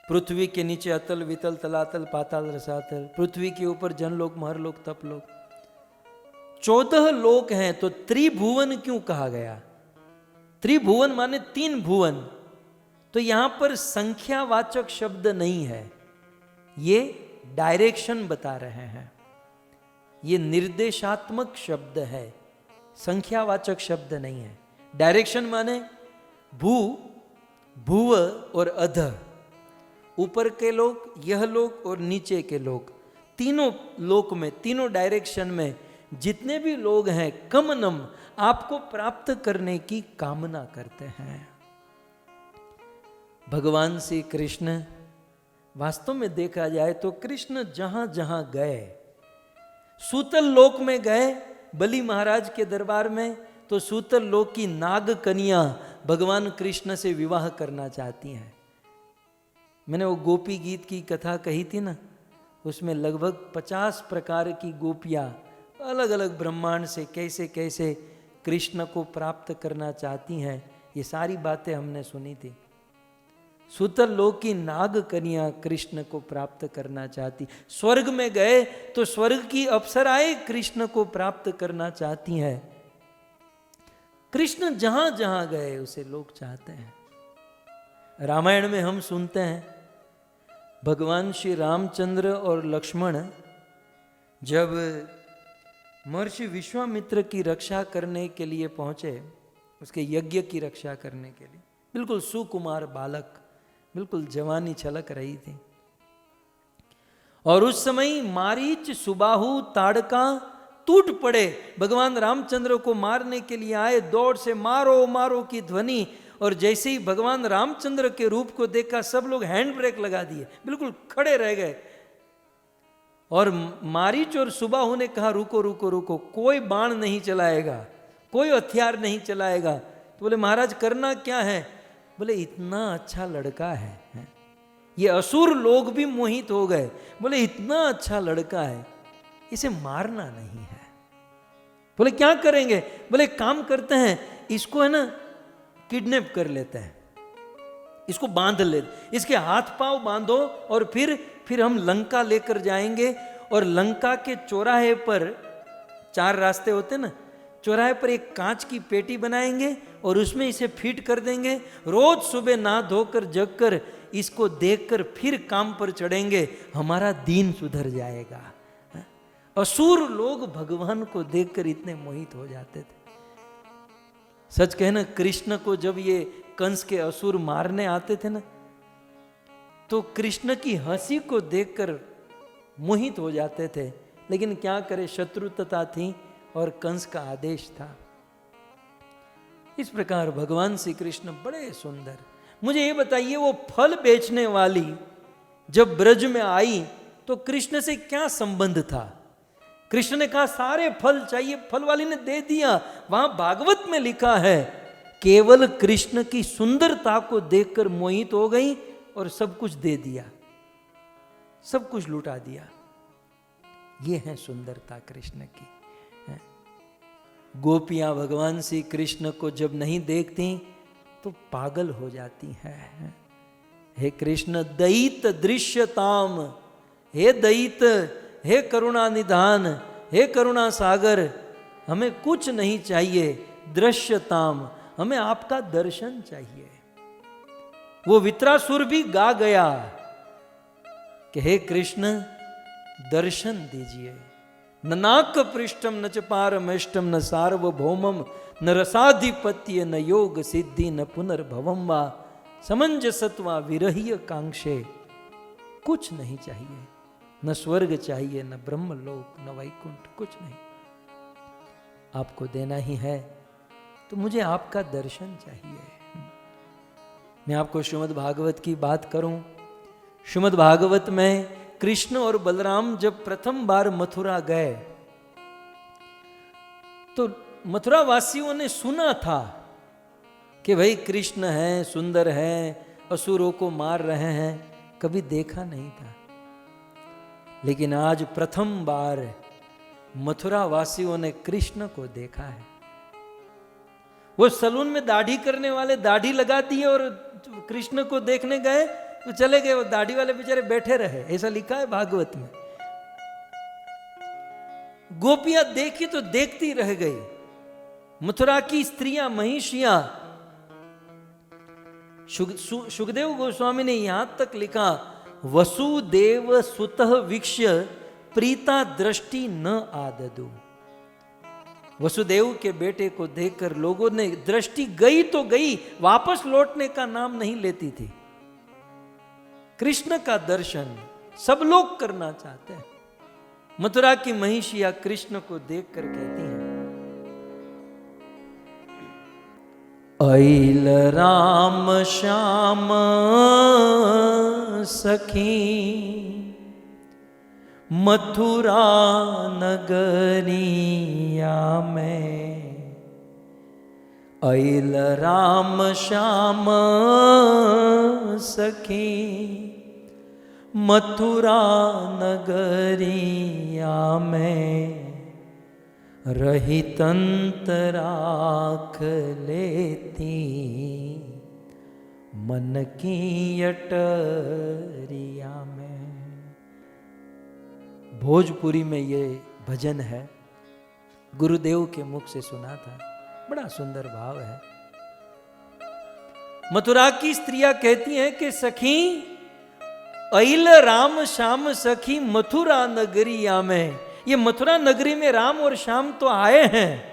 पृथ्वी के नीचे अतल वितल तलातल पाताल रसातल, पृथ्वी के ऊपर जनलोक महरलोक तपलोक, 14 लोक हैं। तो त्रिभुवन क्यों कहा गया? त्रिभुवन माने 3 भुवन। तो यहां पर संख्यावाचक शब्द नहीं है, ये डायरेक्शन बता रहे हैं, ये निर्देशात्मक शब्द है, संख्यावाचक शब्द नहीं है। डायरेक्शन माने भुव और अध, ऊपर के लोक, यह लोक और नीचे के लोक, तीनों लोक में, तीनों डायरेक्शन में जितने भी लोग हैं, कमनम आपको प्राप्त करने की कामना करते हैं। भगवान श्री कृष्ण, वास्तव में देखा जाए तो कृष्ण जहां जहां गए, सूतल लोक में गए बलि महाराज के दरबार में, तो सूतल लोक की नाग कन्या भगवान कृष्ण से विवाह करना चाहती हैं। मैंने वो गोपी गीत की कथा कही थी ना, उसमें लगभग 50 प्रकार की गोपियां अलग अलग ब्रह्मांड से कैसे कैसे कृष्ण को प्राप्त करना चाहती हैं, ये सारी बातें हमने सुनी थी। सूतल लोक की नाग कन्या कृष्ण को प्राप्त करना चाहती, स्वर्ग में गए तो स्वर्ग की अप्सराएं कृष्ण को प्राप्त करना चाहती हैं। कृष्ण जहां जहां गए उसे लोग चाहते हैं। रामायण में हम सुनते हैं भगवान श्री रामचंद्र और लक्ष्मण जब महर्षि विश्वामित्र की रक्षा करने के लिए पहुंचे, उसके यज्ञ की रक्षा करने के लिए, बिल्कुल सुकुमार बालक, बिल्कुल जवानी छलक रही थी, और उस समय मारीच सुबाहु ताड़का टूट पड़े, भगवान रामचंद्र को मारने के लिए आए, दौड़ से मारो मारो की ध्वनि, और जैसे ही भगवान रामचंद्र के रूप को देखा सब लोग हैंड ब्रेक लगा दिए, बिल्कुल खड़े रह गए। और मारीच और सुबाहु ने कहा रुको रुको रुको, कोई बाण नहीं चलाएगा, कोई हथियार नहीं चलाएगा। तो बोले महाराज करना क्या है? बोले इतना अच्छा लड़का है, ये असुर लोग भी मोहित हो गए, बोले इतना अच्छा लड़का है, इसे मारना नहीं है। बोले क्या करेंगे? बोले काम करते हैं, इसको है ना किडनैप कर लेते हैं, इसको बांध ले, इसके हाथ पांव बांधो, और फिर हम लंका लेकर जाएंगे, और लंका के चौराहे पर 4 रास्ते होते ना, चौराहे पर एक कांच की पेटी बनाएंगे और उसमें इसे फिट कर देंगे। रोज सुबह नहा धोकर जगकर इसको देखकर फिर काम पर चढ़ेंगे, हमारा दीन सुधर जाएगा। असुर लोग भगवान को देखकर इतने मोहित हो जाते थे। सच कहना, कृष्ण को जब ये कंस के असुर मारने आते थे ना, तो कृष्ण की हंसी को देखकर मोहित हो जाते थे, लेकिन क्या करे, शत्रुता थी और कंस का आदेश था। इस प्रकार भगवान श्री कृष्ण बड़े सुंदर। मुझे ये बताइए, वो फल बेचने वाली जब ब्रज में आई तो कृष्ण से क्या संबंध था? कृष्ण ने कहा सारे फल चाहिए, फल वाली ने दे दिया। वहां भागवत में लिखा है केवल कृष्ण की सुंदरता को देखकर मोहित हो गई और सब कुछ दे दिया, सब कुछ लुटा दिया। ये है सुंदरता कृष्ण की। गोपियां भगवान श्री कृष्ण को जब नहीं देखती तो पागल हो जाती हैं। हे कृष्ण दयित दृश्यताम, हे दयित, हे करुणा निधान, हे करुणा सागर, हमें कुछ नहीं चाहिए, दृश्यताम, हमें आपका दर्शन चाहिए। वो वित्रासुर भी गा गया कि हे कृष्ण दर्शन दीजिए। न नाक पृष्ठम न च पारमेष्टम न सार्वभौमम न रसाधिपत्य न योग सिद्धि न पुनर्भवम वा समंजसत्वा विरह्य कांक्षे। कुछ नहीं चाहिए, न स्वर्ग चाहिए, न ब्रह्मलोक, न वैकुंठ, कुछ नहीं। आपको देना ही है तो मुझे आपका दर्शन चाहिए। मैं आपको श्रीमद् भागवत की बात करूं। श्रीमद् भागवत में कृष्ण और बलराम जब प्रथम बार मथुरा गए तो मथुरा वासियों ने सुना था कि भाई कृष्ण हैं, सुंदर हैं, असुरों को मार रहे हैं, कभी देखा नहीं था। लेकिन आज प्रथम बार मथुरा वासियों ने कृष्ण को देखा है। वो सलून में दाढ़ी करने वाले दाढ़ी लगा दिए और कृष्ण को देखने गए तो चले गए, वो दाढ़ी वाले बेचारे बैठे रहे, ऐसा लिखा है भागवत में। गोपियां देखी तो देखती रह गई। मथुरा की स्त्रियां, महिषियां, सुखदेव गोस्वामी ने यहां तक लिखा, वसुदेव सुतः वीक्ष्य प्रीता दृष्टि न आददु। वसुदेव के बेटे को देखकर लोगों ने दृष्टि गई तो गई, वापस लौटने का नाम नहीं लेती थी। कृष्ण का दर्शन सब लोग करना चाहते हैं। मथुरा की महिषिया कृष्ण को देखकर कहती हैं, ऐल राम श्याम सखी मथुरा नगरिया में। ऐल राम श्याम सखी मथुरा नगरिया में। रहित अंतराख लेती मन की अटरिया में। भोजपुरी में ये भजन है, गुरुदेव के मुख से सुना था, बड़ा सुंदर भाव है। मथुरा की स्त्रियां कहती हैं कि सखी ऐल राम श्याम सखी मथुरा नगरिया में। ये मथुरा नगरी में राम और श्याम तो आए हैं,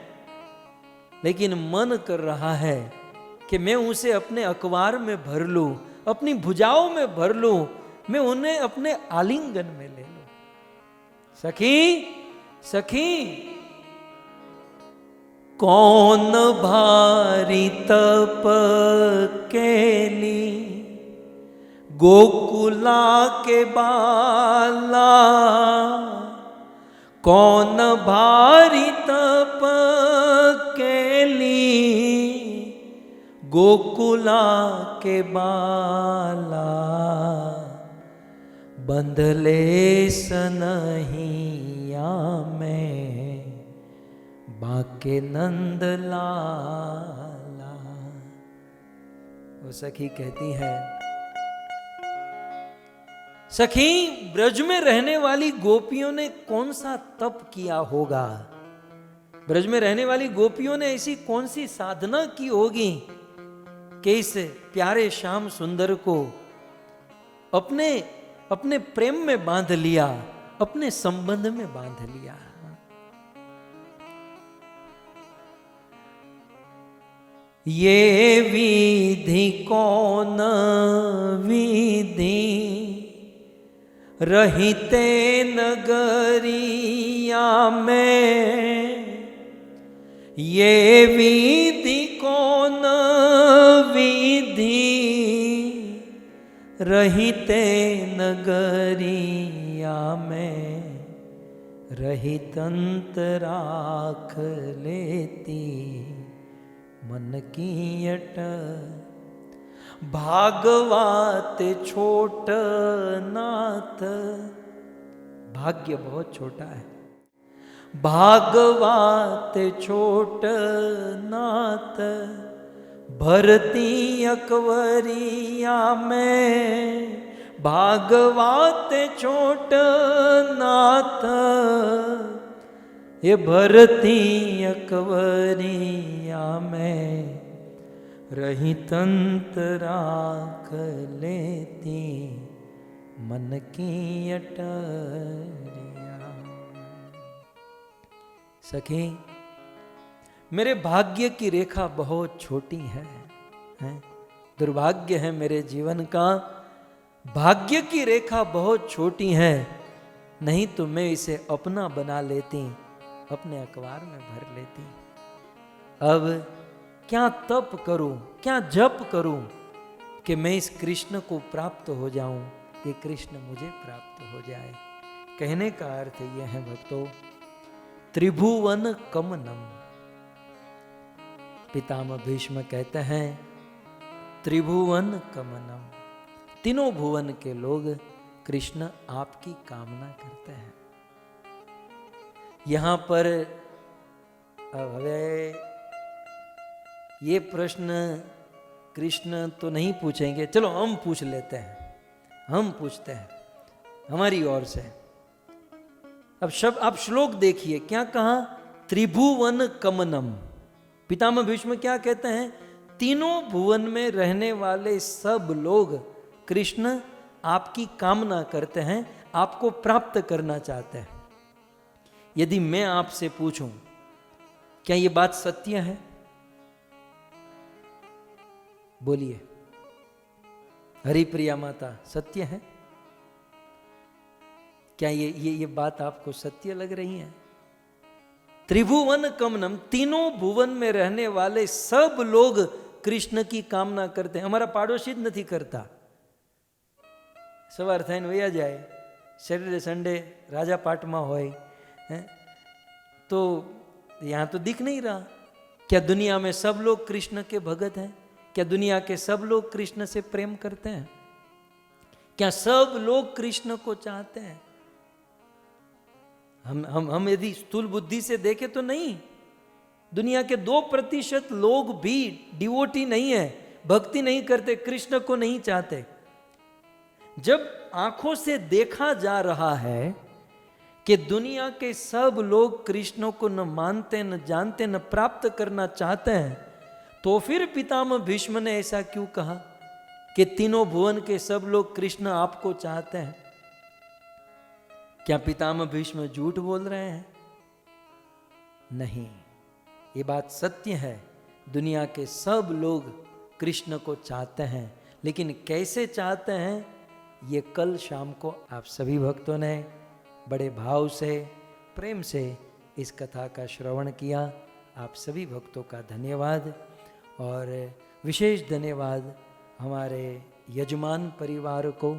लेकिन मन कर रहा है कि मैं उसे अपने अखबार में भर लूं, अपनी भुजाओं में भर लूं, मैं उन्हें अपने आलिंगन में ले लूं। सखी सखी कौन भारी तप केली गोकुला के बाला। कौन भारी तप केली गोकुला के बाला। बंधले सनहिया में बाके नंद लाला। वो सखी कहती है, सखी ब्रज में रहने वाली गोपियों ने कौन सा तप किया होगा। ब्रज में रहने वाली गोपियों ने ऐसी कौन सी साधना की होगी कि इस प्यारे श्याम सुंदर को अपने अपने प्रेम में बांध लिया, अपने संबंध में बांध लिया। ये विधि कौन विधि रहिते नगरिया में। ये विधि कौन विधि रहिते नगरिया में। रहित अंतराख लेती मन की अट। भागवत छोट नाथ, भाग्य बहुत छोटा है। भागवात छोट नाथ भरती अकबरिया में, भागवात छोट नाथ ये भरती अकबरिया में, रही तंत्र राख लेती मन की अटरिया। सखी मेरे भाग्य की रेखा बहुत छोटी है, दुर्भाग्य है मेरे जीवन का, भाग्य की रेखा बहुत छोटी है, नहीं तो मैं इसे अपना बना लेती, अपने अखबार में भर लेती। अब क्या तप करूं, क्या जप करूं कि मैं इस कृष्ण को प्राप्त हो जाऊं, ये कृष्ण मुझे प्राप्त हो जाए। कहने का अर्थ यह है भक्तों, त्रिभुवन कमनम, पितामह भीष्म कहते हैं त्रिभुवन कमनम, तीनों भुवन के लोग कृष्ण आपकी कामना करते हैं। यहां पर हवे ये प्रश्न कृष्ण तो नहीं पूछेंगे, चलो हम पूछ लेते हैं, हम पूछते हैं हमारी ओर से। अब आप श्लोक देखिए क्या कहा, त्रिभुवन कमनम, पितामह भीष्म क्या कहते हैं, तीनों भुवन में रहने वाले सब लोग कृष्ण आपकी कामना करते हैं, आपको प्राप्त करना चाहते हैं। यदि मैं आपसे पूछूं क्या यह बात सत्य है, बोलिए। हरिप्रिया माता सत्य है क्या, ये बात आपको सत्य लग रही है? त्रिभुवन कमनम, तीनों भुवन में रहने वाले सब लोग कृष्ण की कामना करते हैं। हमारा पाड़ोशी नहीं करता, सवार थઈને वया जाए, सैटरडे संडे राजा पाट में होय, तो यहां तो दिख नहीं रहा। क्या दुनिया में सब लोग कृष्ण के भगत हैं? क्या दुनिया के सब लोग कृष्ण से प्रेम करते हैं? क्या सब लोग कृष्ण को चाहते हैं? हम यदि स्थूल बुद्धि से देखें तो नहीं, दुनिया के 2% लोग भी डिवोटी नहीं है, भक्ति नहीं करते, कृष्ण को नहीं चाहते। जब आंखों से देखा जा रहा है कि दुनिया के सब लोग कृष्ण को न मानते, न जानते, न प्राप्त करना चाहते हैं, तो फिर पितामह भीष्म ने ऐसा क्यों कहा कि तीनों भुवन के सब लोग कृष्ण आपको चाहते हैं? क्या पितामह भीष्म झूठ बोल रहे हैं? नहीं, ये बात सत्य है, दुनिया के सब लोग कृष्ण को चाहते हैं, लेकिन कैसे चाहते हैं ये कल शाम को आप सभी भक्तों ने बड़े भाव से, प्रेम से इस कथा का श्रवण किया। आप सभी भक्तों का धन्यवाद, और विशेष धन्यवाद हमारे यजमान परिवार को,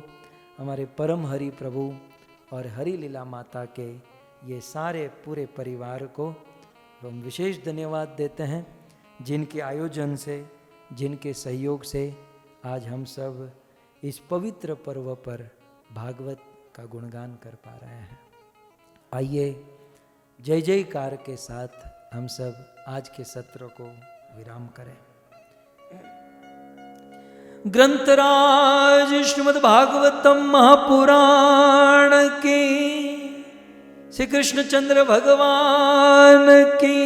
हमारे परम हरि प्रभु और हरि लीला माता के ये सारे पूरे परिवार को हम विशेष धन्यवाद देते हैं, जिनके आयोजन से, जिनके सहयोग से आज हम सब इस पवित्र पर्व पर भागवत का गुणगान कर पा रहे हैं। आइए जय जयकार के साथ हम सब आज के सत्र को विराम करें। ग्रंथराज श्रीमद् भागवतम महापुराण की, श्री कृष्णचंद्र भगवान की,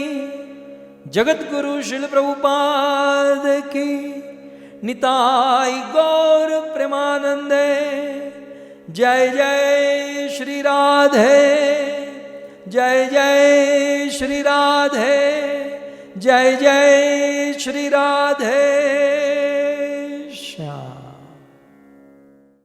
जगत गुरु श्रील प्रभुपाद की, निताई गौर प्रेमानंदे। जय जय श्री राधे, जय जय श्री राधे, जय जय श्री राधे श्याम।